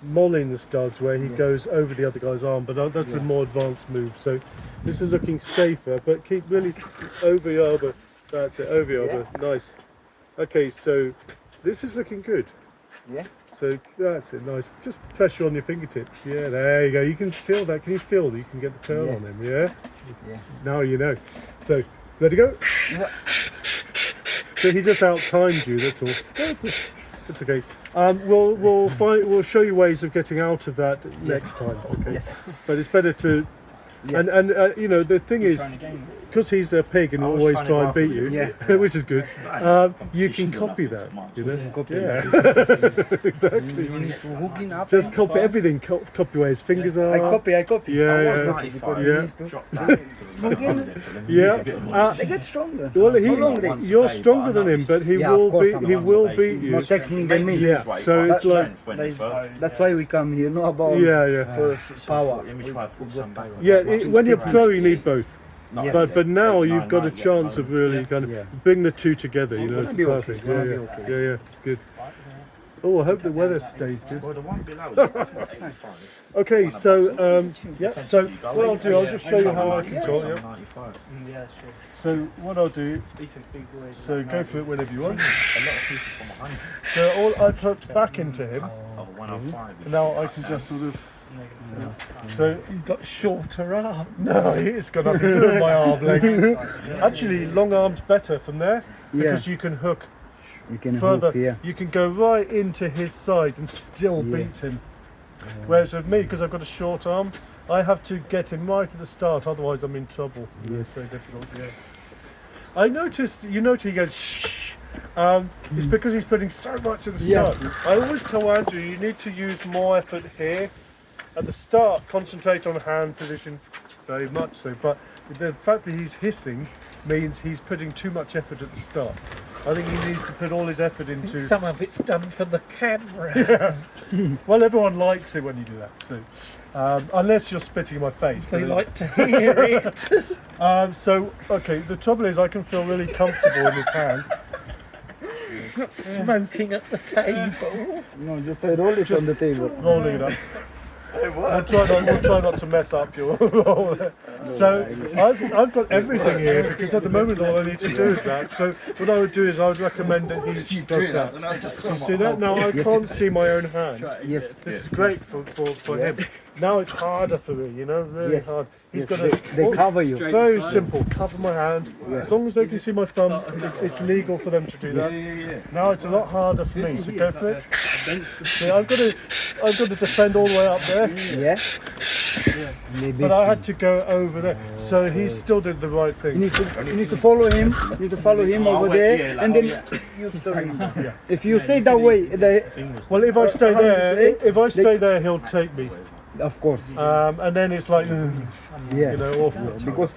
Mullins does where he goes over the other guy's arm, but that's a more advanced move. So this is looking safer, but keep really over your elbow. That's it, over your elbow. Nice. Okay, so this is looking good. Yeah. So that's it, nice. Just pressure on your fingertips. Yeah, there you go. You can feel that. Can you feel that you can get the turn on him? Yeah? Yeah. Now you know. So, ready to go? So he just out-timed you, that's all. That's okay. We'll show you ways of getting out of that next time, okay? Yes. But it's better to... Yeah. And you know, the thing is, because he's a pig and always try and beat you, which is good, you can copy that, you know? Yeah, exactly. Just copy everything, copy where his fingers are. I copy. Yeah. They get stronger. Well, you're stronger than him, but he will beat you. More technique than me. Yeah, so it's like... That's why we come here, not about power. Yeah, when you're pro, you need both. But now you've got a chance of really kind of bring the two together. You know, it's perfect. Yeah, it's good. Oh, I hope the weather stays good. Okay, so so what I'll do, I'll just show you how I control it. So what I'll do, so go for it whenever you want. So I've hooked back into him. Now I can just sort of. So you've got shorter arms. No, it's got nothing to do with my arm length. Actually, long arms better from there because you can hook further. You can go right into his side and still beat him. Whereas with me, because I've got a short arm, I have to get him right at the start. Otherwise, I'm in trouble. It's very difficult. Yeah. I noticed. You notice he goes shh. It's because he's putting so much at the start. I always tell Andrew, you need to use more effort here. At the start, concentrate on hand position, very much so. But the fact that he's hissing means he's putting too much effort at the start. I think he needs to put all his effort into. Some of it's done for the camera. Well, everyone likes it when you do that. So, unless you're spitting in my face. They but- like to hear it. So, okay. The trouble is, I can feel really comfortable in his hand. Not smoking at the table. No, just I roll it on the table. Rolling it up. We'll try not to mess up your roll. So I've got everything here because at the moment all I need to do is that. So what I would do is I would recommend that he does that. Do you see that? Now I can't see my own hand. Yes. This is great for him. Now it's harder for me, you know, really Yes. hard. He's Yes, got they cover you. Very simple. Cover my hand. As long as they can see my thumb, it's legal for them to do that. Now it's a lot harder for me. So go for it. See, I've got to defend all the way up there. Yes. Maybe. But I had to go over there, so he still did the right You thing. need to follow him. You need to follow him over there, and then you turn. If you stay that way, Well, if I stay there, he'll take me, of course. and then it's like, Yeah. you know, awful. Because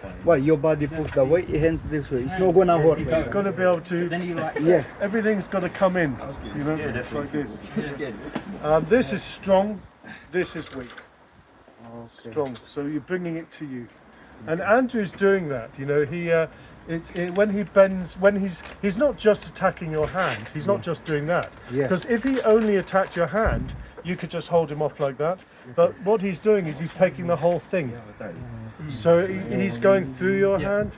your body push the way, hands this way. It's not gonna work. You've got to be able to. Then you like. Yeah. Everything's got to come in, you know, like this. This is strong. This is weak. Strong. So you're bringing it to you, and Andrew's doing that. You know, when he bends, when he's not just attacking your hand. He's not just doing that. Yeah. Because if he only attacked your hand, you could just hold him off like that. But what he's doing is he's taking the whole thing. So he's going through your hand.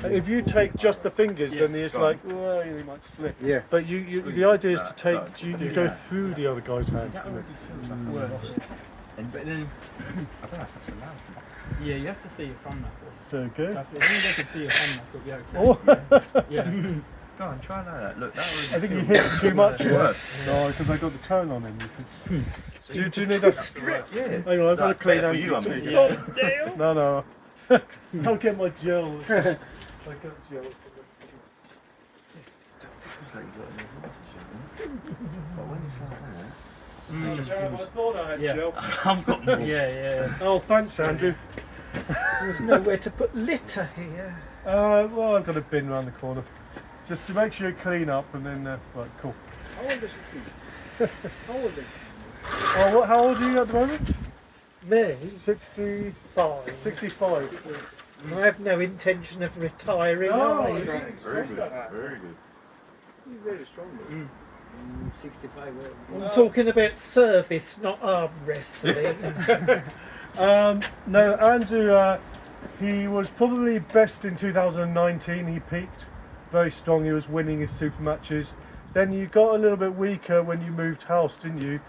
If you take just the fingers, then it's like, well, he might slip. Yeah. But the idea is to take, you go through the other guy's hand. But then, I don't know if that's allowed. Yeah, you have to see your thumb knuckles. So good. As long as they can see your thumb knuckle, Oh, yeah. Go on, try like that. Look, that was. I think you hit too much. Worse. No, because I got the tone on him. Do you need a strip? Yeah. Hang on, I've got to clean Better out. for you, I mean. No. I'll get my gel. I got gel. It's like you got an advantage, but when it's like that. I thought I had Yeah. gel. I've got more. Yeah. Oh, thanks, Andrew. There's nowhere to put litter here. Well, I've got a bin around the corner. Just to make sure you clean up and then, right, cool. How old is she? How old is she? Oh, how old are you at the moment? Me? 65. 65. I have no intention of retiring. Oh, either. Very good. Very good. She's very strong. 65. I'm talking about service, not arm wrestling. No, Andrew, he was probably best in 2019. He peaked very strong. He was winning his super matches. Then you got a little bit weaker when you moved house, didn't you?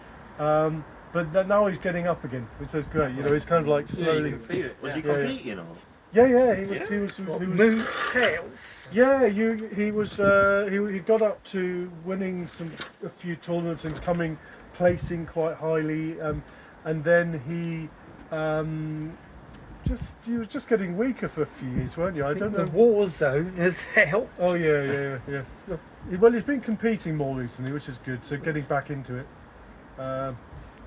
But now he's getting up again, which is great. You know, he's kind of like slowly. Was he competing or? Yeah. He was. Moved house. Yeah, he was. He got up to winning a few tournaments and placing quite highly, and then he was just getting weaker for a few years, weren't you? I don't know. The war zone has helped. Oh yeah. Well, he's been competing more recently, which is good. So getting back into it.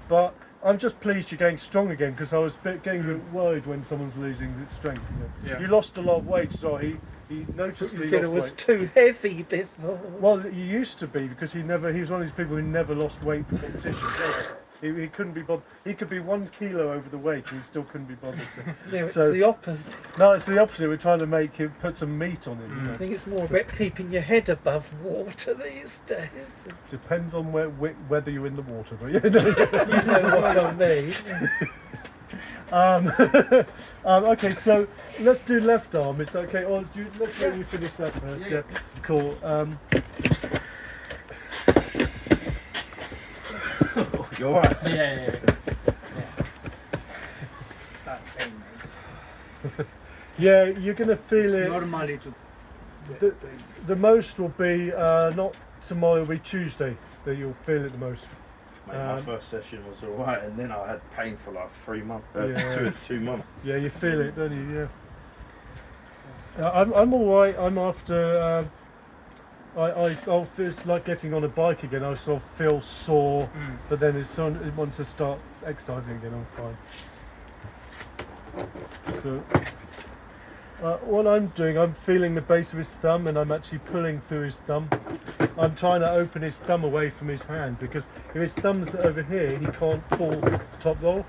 But I'm just pleased you're getting strong again because I was getting a bit worried when someone's losing its strength. You know? Yeah. You lost a lot of weight, so he noticeably You said it lost was weight. too heavy before. Well, he used to be because he was one of these people who never lost weight for competitions. He couldn't be bothered. He could be 1 kilo over the weight and he still couldn't be bothered to. No, it's So- the opposite. No, it's the opposite. We're trying to make him put some meat on him. You I know? think it's more about keeping your head above water these days. Depends on whether you're in the water, but you know. You know what I mean. Okay, so let's do left arm. It's okay. Or let's let you finish that first. Yeah. Cool. You're alright. Yeah. Yeah, you're gonna feel it. Normally The most will be not tomorrow. Will be Tuesday that you'll feel it the most. Mate, my first session was alright, and then I had pain for like 3 months. Yeah. 2 months. Yeah, you feel it, don't you? Yeah. I'm all right. I'm after. I'll feel it's like getting on a bike again. I sort of feel sore, but then once I start exercising again, I'm fine. So, What I'm doing, I'm feeling the base of his thumb and I'm actually pulling through his thumb. I'm trying to open his thumb away from his hand because if his thumb's over here, he can't pull the top roll.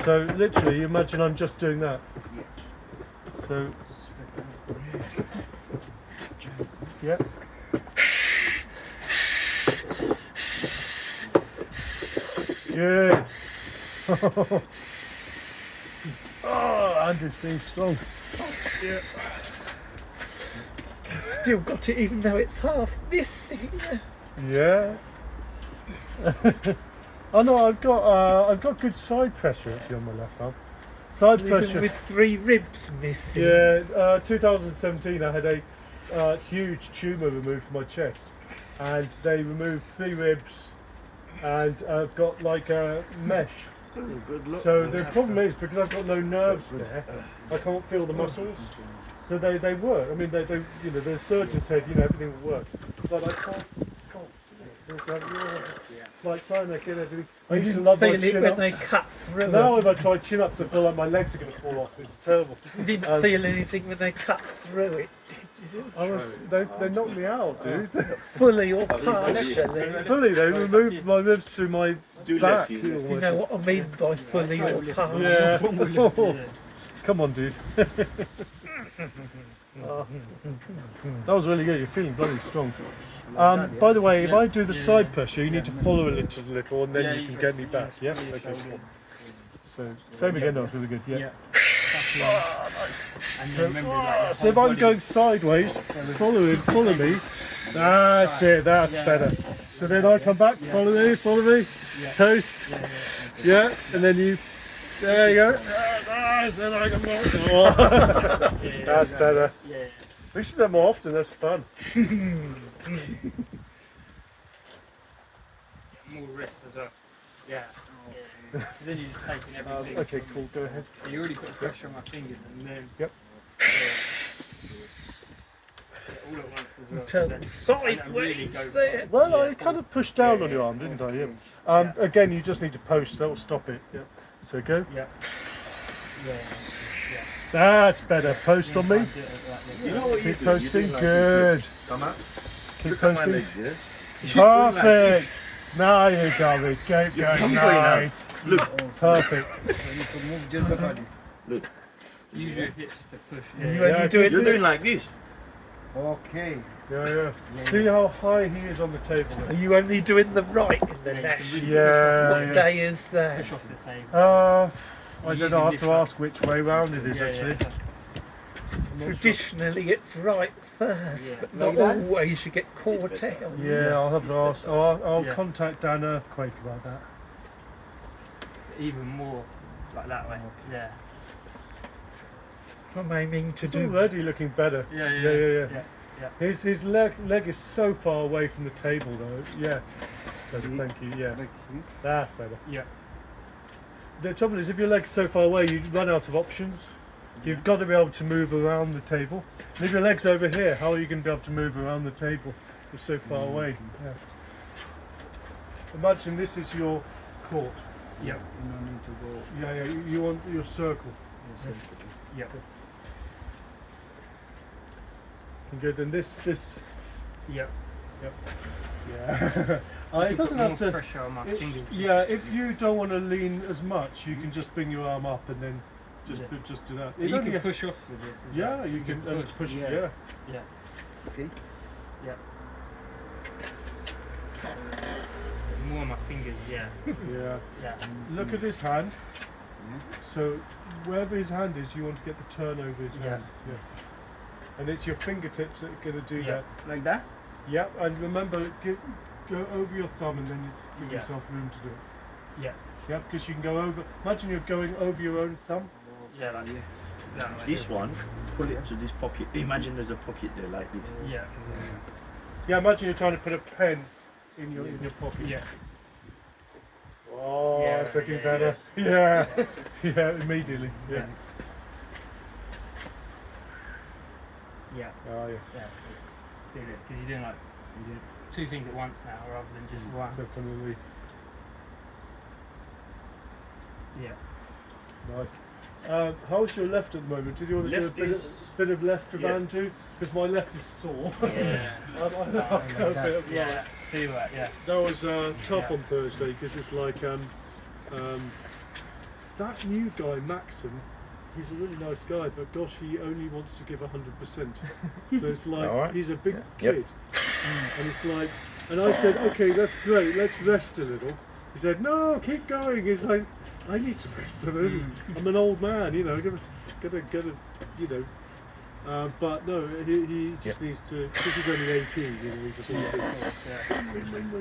So literally, imagine I'm just doing that. So, yeah. Good. Oh, Andy's being strong. Yeah. Still got it, even though it's half missing. Yeah. Oh no, I've got good side pressure actually on my left arm. Side Even pressure. with 3 ribs missing. Yeah, 2017 I had a huge tumour removed from my chest, and they removed 3 ribs, and I've got like a mesh. Good luck. So the problem is because I've got no nerves there, I can't feel the muscles. So they work. I mean, they you know, the surgeon said everything will work, but I can't feel it. So it's like it's like trying to get everything. I used to love my Feel it chin when up. they cut through Now it. if I try chin ups, I feel like my legs are going to fall off. It's terrible. You didn't feel anything when they cut through it. They knocked me out, dude. Fully or partially. Fully, they removed my ribs through my Do back. lefty. You know what I mean by fully or partially? Yeah. Come on, dude. That was really good. You're feeling bloody strong. By the way, if I do the side pressure, you need to follow it a little, and then you can get me back. Yeah. Okay. Cool. So same again. That was really good. Yeah. And then remember, like, So if I'm going sideways, follow me. That's it. That's better. So then I come back. Follow me. Toast. Yeah. And then you. There you go. Then I can walk. That's better. Yeah. We should do that more often. That's fun. More rest as well. Yeah. Then you're just taking everything. Okay. Cool. Go ahead. So you already put pressure on my fingers, and then Yep. all at once as well. Turn So then- sideways go there. Well, I kind of pushed down on your arm, didn't I? Yeah. Again, you just need to post. That will stop it. Yeah. So go. Yeah. That's better. Post on me. You know what you Keep do? posting. You do like Good. this. Come out. Keep Look at my posting. legs, yeah? Perfect. Now you got it. Keep going. Keep going now. Right. Look, Perfect. look. Use your hips to push. You Yeah. only do it You're doing like this. Okay. Yeah. See how high he is on the table. Are you only doing the right in the neck? Yeah. What day is that? Push off the table. I don't know. I have Using to this ask which way round it is Yeah, actually. yeah. I'm not sure. Traditionally, it's right first, Yeah. but not Like that? always. You get caught out. Yeah, I'll have to ask. I'll Yeah. contact Dan Earthquake about that. Even more like that way. Yeah. I'm aiming to It's do. already looking better. Yeah. His leg is so far away from the table though. Yeah. Better, thank you. Yeah. That's better. Yeah. The trouble is, if your leg's so far away, you run out of options. You've got to be able to move around the table. And if your leg's over here, how are you going to be able to move around the table? You're so far away. Yeah. Imagine this is your court. Yeah. Yeah. You want your circle. Yeah. Good. And this. Yeah. Yeah. It doesn't Put have more to. pressure on my fingers. Yeah, if you don't want to lean as much, you can just bring your arm up and then just do that. You can push off with this. As Yeah, well. you can push. Yeah. Yeah. Yeah. Okay. Yeah. More on my fingers. Yeah. Yeah. Yeah. Look at his hand. So wherever his hand is, you want to get the turn over his Yeah. hand. Yeah. And it's your fingertips that are going to do Yeah. that. Like that? Yeah. And remember, go over your thumb and then give Yeah. yourself room to do it. Yeah. Yeah, because you can go over. Imagine you're going over your own thumb. Yeah. Like that way. This one, pull it to this pocket. Imagine there's a pocket there like this. Yeah. Yeah. Imagine you're trying to put a pen in your pocket. Yeah. Oh, Yeah, it's looking yeah, better. Yeah. Yeah, immediately. Yeah. Yeah. Oh, yes. Yeah. Because you're doing like two things at once now, rather than just one. So definitely. Yeah. Nice. How's your left at the moment? Do you want to Left do a is- bit of left with yeah. Andrew? Because my left is sore. Yeah. I've got a bit of- Yeah, see that, yeah. That was tough on Thursday because it's like that new guy Maxim. He's a really nice guy, but gosh, he only wants to give 100%. So it's like Alright. he's a big Yep. kid, and it's like, and I said, okay, that's great, let's rest a little. He said, no, keep going. He's like, I need to rest a little. I'm an old man, you know, gotta, you know. But no, he just needs to, because he's only 18, you know, he just needs to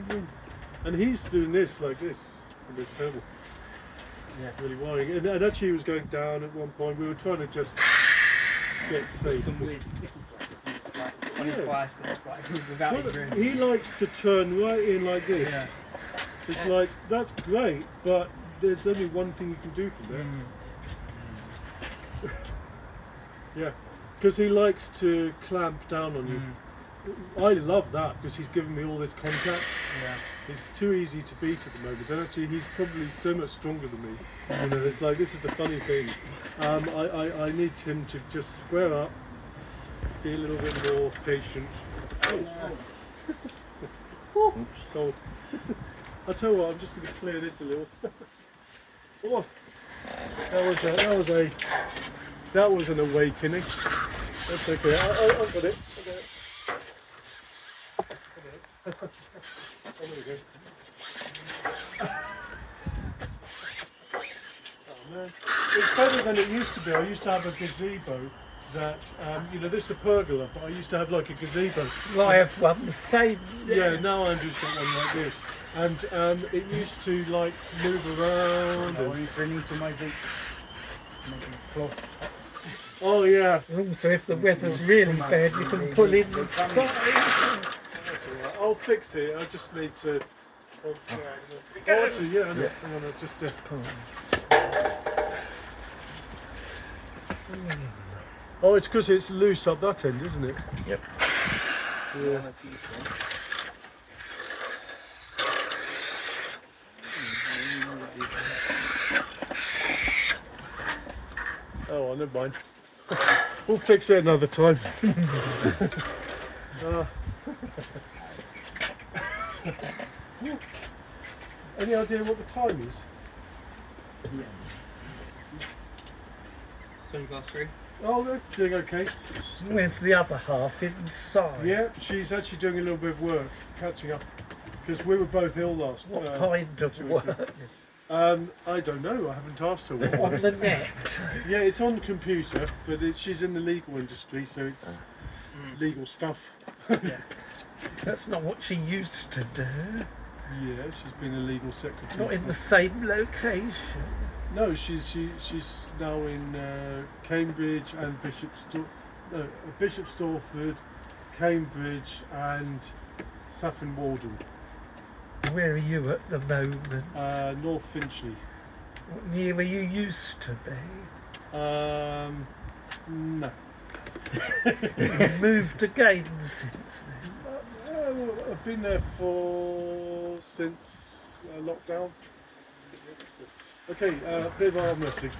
win. And he's doing this like this, and it's terrible. Yeah. Really worrying. And actually he was going down at one point. We were trying to just get safe. Some weird sticky like on his Yeah. biceps, like without his Well, room. he likes to turn right in like this. Yeah. It's like, that's great, but there's only one thing you can do from there. Yeah, because he likes to clamp down on you. I love that because he's given me all this contact. Yeah. He's too easy to beat at the moment, and actually he's probably so much stronger than me. You know, it's like, this is the funny thing. I need him to just square up, be a little bit more patient. Cold. I'll tell you what, I'm just going to clear this a little. Oh, that was an awakening. That's okay. I've got it. There we go. Oh man, it's better than it used to be. I used to have a gazebo that, you know, this is a pergola, but I used to have like a gazebo. I have one the same. Yeah, now Andrew's got one like this. And it used to like move around. I And, used to need to make it cloth. oh yeah. Also, if the weather's really bad, you can pull in the side. That's all right. I'll fix it. I just need to. Oh, actually, yeah. Hang on, I'll just. Oh, it's because it's loose up that end, isn't it? Yep. Yeah. Oh, well, never mind. We'll fix it another time. Any idea what the time is? 20 past 3. Oh, they're doing okay. Where's the other half inside? Yeah, she's actually doing a little bit of work, catching up, because we were both ill last. What kind of 2 weeks ago. work? I don't know. I haven't asked her. What On the net? Yeah, it's on the computer, but she's in the legal industry, so it's legal stuff. That's not what she used to do. Yeah, she's been a legal secretary. Not in the same location. No, she's now in Cambridge and Bishop Stortford, Cambridge and Saffron Walden, Where are you at the moment? North Finchley. What near where you used to be? No. You moved again since then. I've been there since lockdown. Okay, bit of arm wrestling.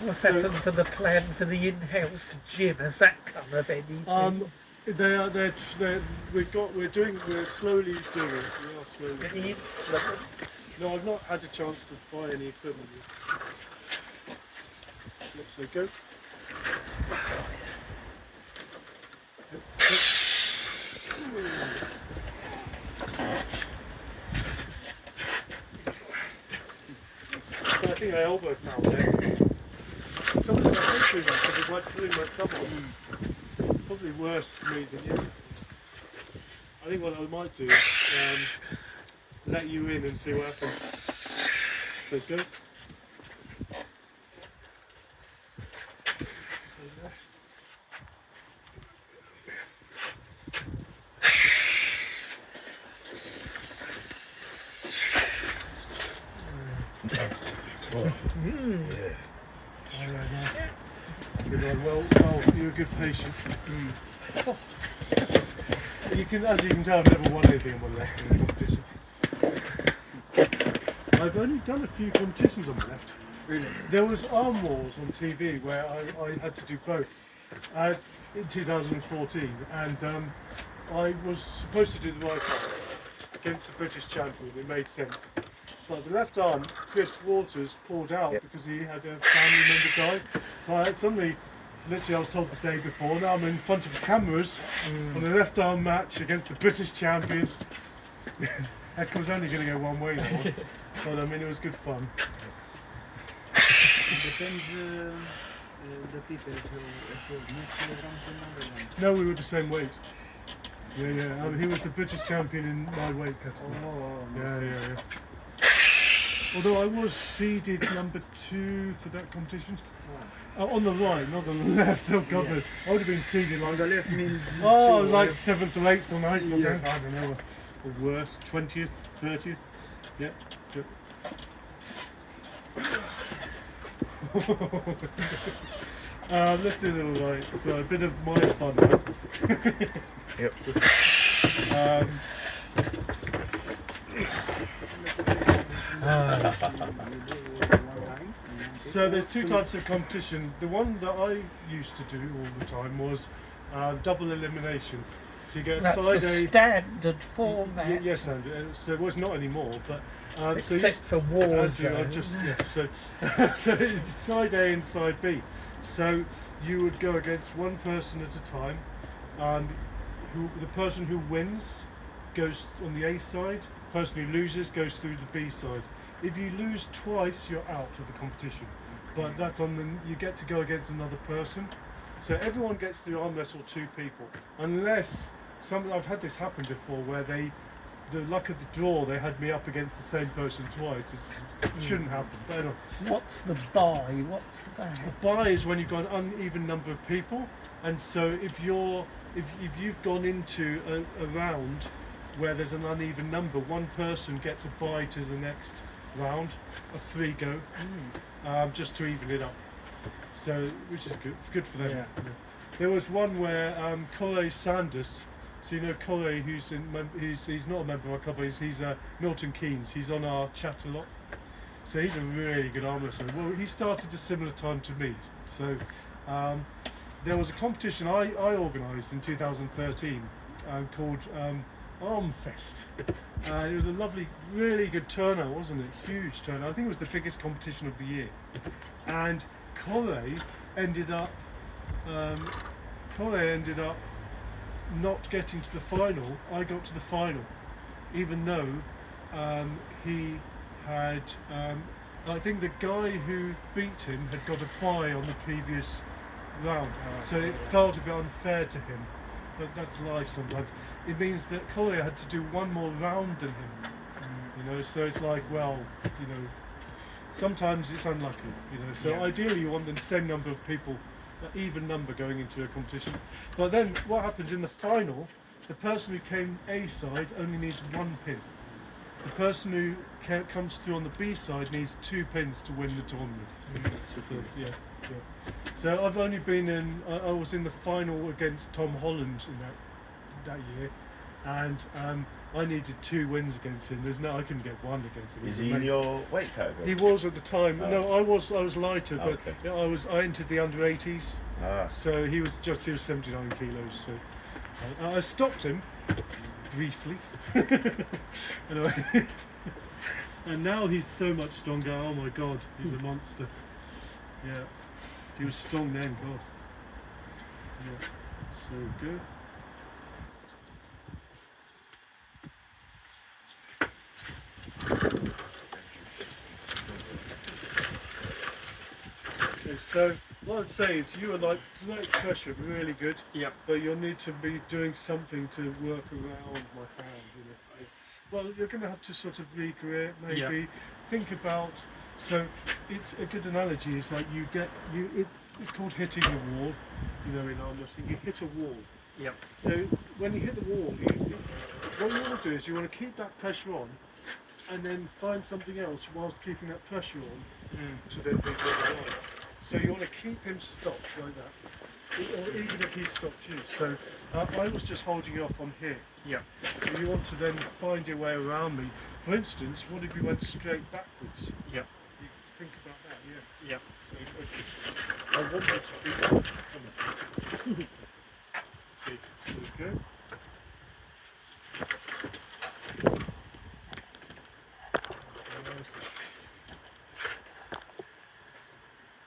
What's happened for the plan for the in-house gym? Has that come of anything? We're slowly doing it. We are slowly. Any implements? No, I've not had a chance to buy any equipment yet. Let's go. So I think I elbow found there. Sometimes I think too much because it went through my trouble. It's probably worse for me than you. I think what I might do is let you in and see what happens. So go. Good one. Well, you're a good patient. You can, as you can tell, I've never won anything on my left in the competition. I've only done a few competitions on the left. Really? There was Arm Wars on TV where I had to do both in 2014, and I was supposed to do the right arm against the British champion. It made sense. But the left arm, Chris Waters, pulled out because he had a family member die. So I had suddenly, literally I was told the day before, now I'm in front of cameras on a left arm match against the British champion. Heck, was only going to go one way now. But I mean, it was good fun. It depends the people who more kilograms than other ones. No, we were the same weight. Yeah. I mean, he was the British champion in my weight category. Yeah. Although I was seeded number 2 for that competition. On the right, not on the left. Oh God, I would have been seeded On like the left means I was two, like yeah. 7th or 8th or 9th. I don't know. Or worse, 20th, 30th. Yep. Let's do a little right. So a bit of my fun now. Yep. So there's 2 types of competition. The one that I used to do all the time was double elimination. So you get a That's side the A. standard format. Yes, Andrew. So well, it's not anymore, but so Except for war Andrew, zones. so it's side A and side B. So you would go against one person at a time. The person who wins goes on the A side. The person who loses goes through the B side. If you lose twice, you're out of the competition. But that's on the. You get to go against another person. So everyone gets to arm wrestle 2 people, unless I've had this happen before where the luck of the draw, they had me up against the same person twice. It shouldn't happen. But anyway. What's the buy? What's that? A bye is when you've got an uneven number of people, and so if you've gone into a round where there's an uneven number, one person gets a bye to the next round, a free go, just to even it up. So, which is good for them. Yeah. There was one where Corey Sanders, so you know Corey, he's not a member of our club, but he's Milton Keynes. He's on our chat a lot. So he's a really good arm wrestler. Well, he started a similar time to me. So there was a competition I organised in 2013 called Arm Fest. It was a lovely, really good turnout, wasn't it? Huge turnout. I think it was the biggest competition of the year. And Corey ended up not getting to the final. I got to the final, even though he had. I think the guy who beat him had got a bye on the previous round, so it felt a bit unfair to him. But that's life sometimes. It means that Collier had to do one more round than him. You know, so it's like, well, you know, sometimes it's unlucky. You know, so ideally you want the same number of people, an even number going into a competition. But then what happens in the final? The person who came A side only needs 1 pin. The person who comes through on the B side needs 2 pins to win the tournament. So I've only been in. I was in the final against Tom Holland in that year, and I needed 2 wins against him. I couldn't get 1 against him. Is he in your weight category? He was at the time. Oh. No, I was lighter, but Okay. yeah, I entered the under 80s. Ah. So he was 79 kilos. So I stopped him briefly. Anyway, and now he's so much stronger. Oh my God, he's a monster. Yeah, he was strong then. God. Yeah, so good. Okay, so what I'd say is you are like pressure, really good. Yep. But you'll need to be doing something to work around my hand. You know. Well, you're going to have to sort of regrow it, maybe think about. So it's a good analogy is like it's called hitting a wall. You know, in arm wrestling, you hit a wall. Yep. So when you hit the wall, what you want to do is you want to keep that pressure on, and then find something else whilst keeping that pressure on to then be the other way. So you want to keep him stopped like that, or even if he stopped you. So I was just holding you off on here. Yeah. So you want to then find your way around me, for instance, what if you went straight backwards? Yep. You think about that, yeah. Yep. So I want you to be. Come on. Okay, so go.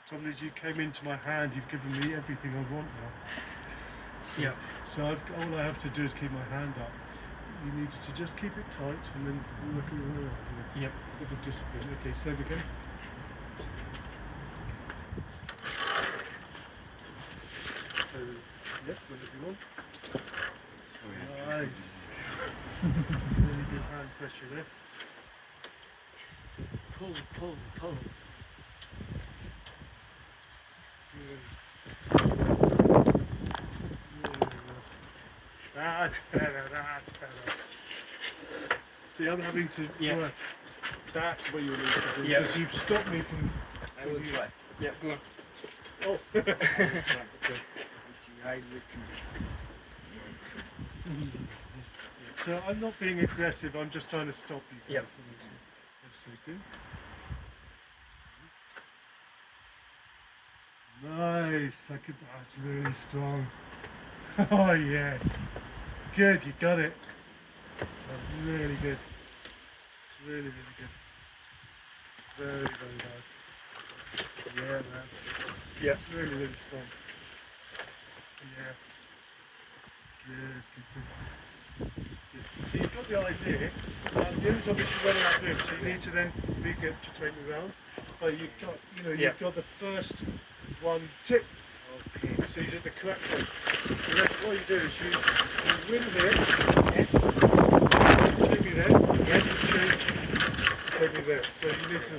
Trouble is, you came into my hand. You've given me everything I want now. Yep. So all I have to do is keep my hand up. You need to just keep it tight and then look at your Yep. a bit of discipline. Okay, same again. So, yep, whenever you want. Nice. Really good hand pressure there. Pull, pull, pull. Good. That's better, that's better. See, I'm having to work. That's what you need to do. Yeah. Because you've stopped me from. I will try. Yep, go on. Oh. Okay. See, I So I'm not being aggressive, I'm just trying to stop you guys. Yep. That's so good. Nice. That's really strong. Oh yes. Good, you got it. That's really good. Really, really good. Very, very nice. Yeah, man. Yeah, it's really, really strong. Yeah. Good, good, good. So you've got the idea. The only time that you run out of room, so you need to then get to take me round. But you've got, you've got the first one tip. Okay. So you did the correct one. And then what you do is you win here, take me there, and you change to take me there. So you need to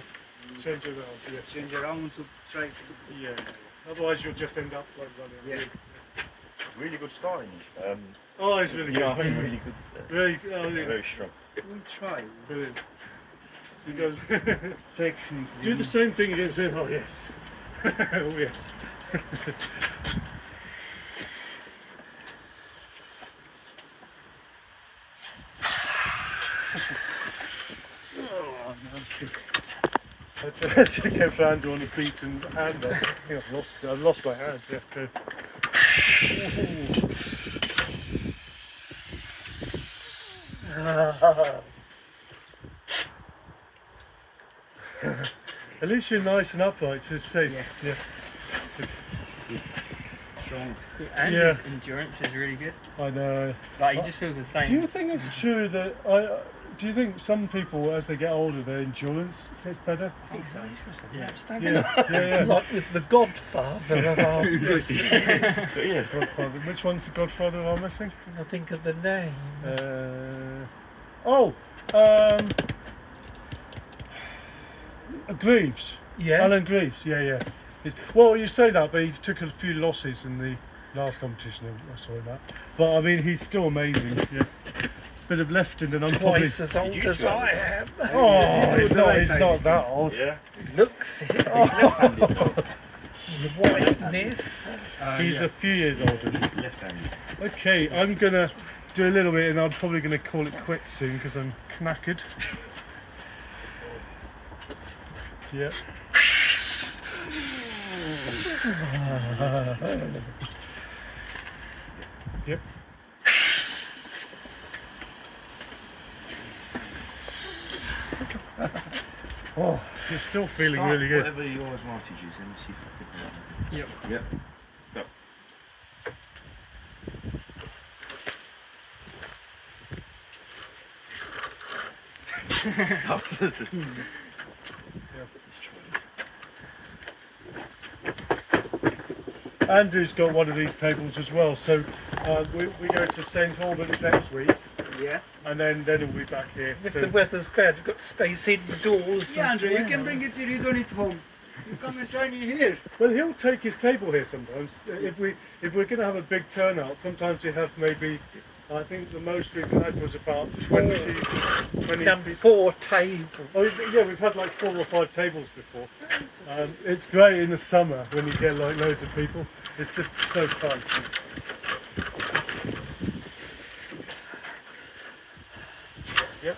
change it around. Yeah. change around to try to. Yeah. Otherwise you'll just end up like running. Yeah. Really good starting. Oh, it's really You know, good. really good. Really good. Oh, yeah. Very strong. We'll try. Brilliant. So he goes, Technically. do the same thing against him. Oh, yes. Oh, yes. Oh, nasty. That's to get Flounder on the beat and hand up. I think I've lost my hand. Yeah, good. At least you're nice and upright, so it's safe. Yeah. Strong. Andrew's endurance is really good. I know. Like, he just feels the same. Do you think it's true that do you think some people, as they get older, their endurance gets better? I think so. Yeah, yeah. Like with the Godfather of our Yeah. Godfather. Which one's the Godfather of Armwrestling? I think of the name. Greaves. Yeah. Alan Greaves. Yeah. Well, you say that, but he took a few losses in the last competition. I saw that. But I mean, he's still amazing. Yeah. Bit of lefting, and I'm probably. Twice as old as I am. Oh, he's not that old. Yeah. Looks it. He's left-handed though. The whiteness. He's a few years older. He's left-handed. Okay, I'm gonna do a little bit, and I'm probably gonna call it quits soon because I'm knackered. Yeah. Yep. Oh, you're still feeling Start really good. Whatever your advantage is, and see if I can do Yep. that. Yep. Go. Andrew's got one of these tables as well, so we go to St Albans next week, Yeah. and then he'll be back here. If So- the weather's bad, you've got space indoors. Yeah, as Andrew, you well. can bring it here. You don't need home. You come and train here. Well, he'll take his table here sometimes. If we're going to have a big turnout, sometimes we have maybe. I think the most we've had was about 20 Done people. 4 tables. Oh, yeah, we've had like 4 or 5 tables before. It's great in the summer when you get like loads of people. It's just so fun. Yep.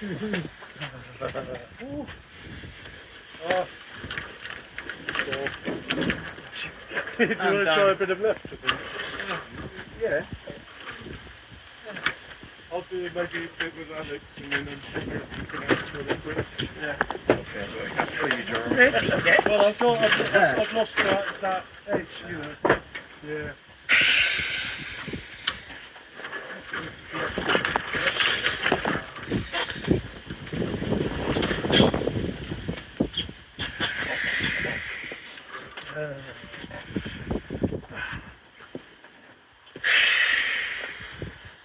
Do you want to try a bit of left? Yeah. I'll do maybe a bit with Alex and then I'm sure you can have a bit with. Yeah. Well, I've lost that edge, you know. Yeah.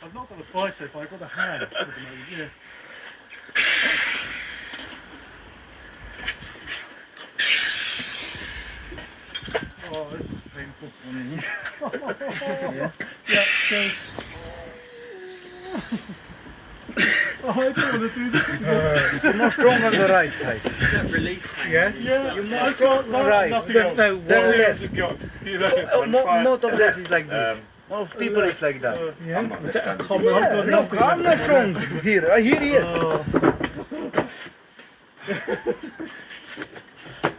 I've not got a bicep, but I've got a hand at the moment, yeah. Oh, this is painful. Yeah. Yeah, so... Oh, I don't want to do this anymore. You're more strong on the right side. Is that release pain? Yeah? Yeah, You're more I've strong got on the right. nothing else. No, What the else left. has got? You know, Most of that is like this. Most people is like that. I'm not left-handed. Yeah, look, I'm not strong here. Here he is.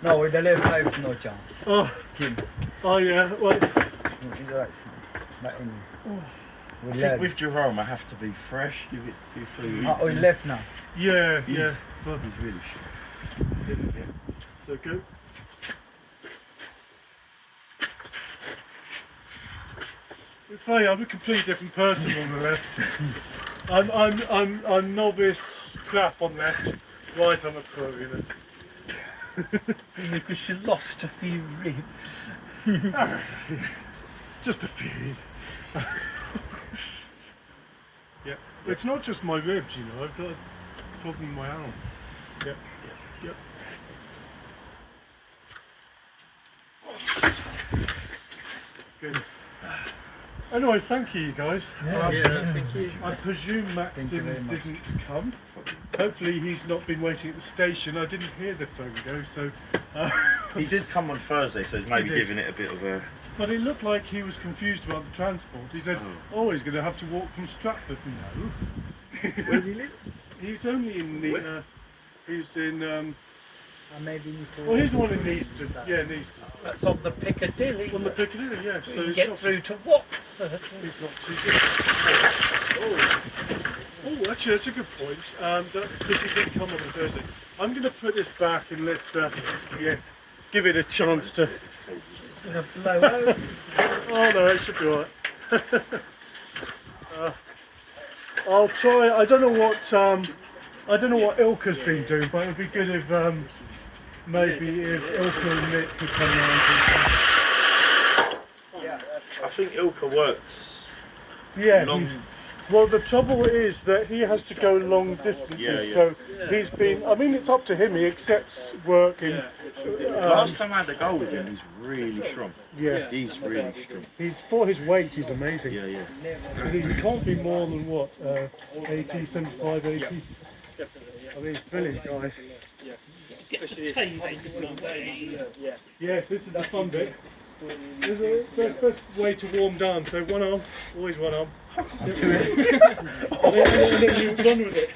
No, with the left I have no chance. Oh, Him. oh yeah, well, In the right side. But in, I with think left. with Jerome, I have to be fresh. Give it 2-3 weeks. With left now. yeah, He's- yeah. Oh, He's really shit. so good. It's funny. I'm a completely different person on the left. I'm novice crap on left. Right, I'm a pro. You know. Because she lost a few ribs. Just a few. Yeah, it's not just my ribs, you know. I've got a problem with my arm. Yep, yep. Good. Anyway, thank you guys. Thank you. I presume Maxim you very much. didn't come. Hopefully he's not been waiting at the station. I didn't hear the phone go, so... He did come on Thursday, so he's maybe He did. giving it a bit of a... But it looked like he was confused about the transport. He said, oh, he's going to have to walk from Stratford. No. Where does he live? He's only in the... he's in... Maybe well, he's the one in Easton. Yeah, in Easton. That's on the Piccadilly. On the Piccadilly, yeah. So you it's get not, through to Watford. it's not too good. Oh, actually, that's a good point. Because he did come on Thursday. I'm going to put this back and let's, yes, give it a chance to... Gonna blow over. Oh no, it should be alright. I'll try. I don't know what Ilka's been doing, but it would be good if maybe if Ilka and Nick could come around. I think Ilka works. Yeah. Long- Well, the trouble is that he has to go long distances, Yeah, yeah. so he's been. I mean, it's up to him. He accepts work in. Last time I had to go with him, he's really strong. Yeah. He's really strong. He's for his weight. He's amazing. Yeah, yeah. Because he can't be more than what 80, 75, 80. I mean, brilliant guy. Yes, this is the fun bit. This is the best way to warm down. So one arm, always one arm. and then you run with it.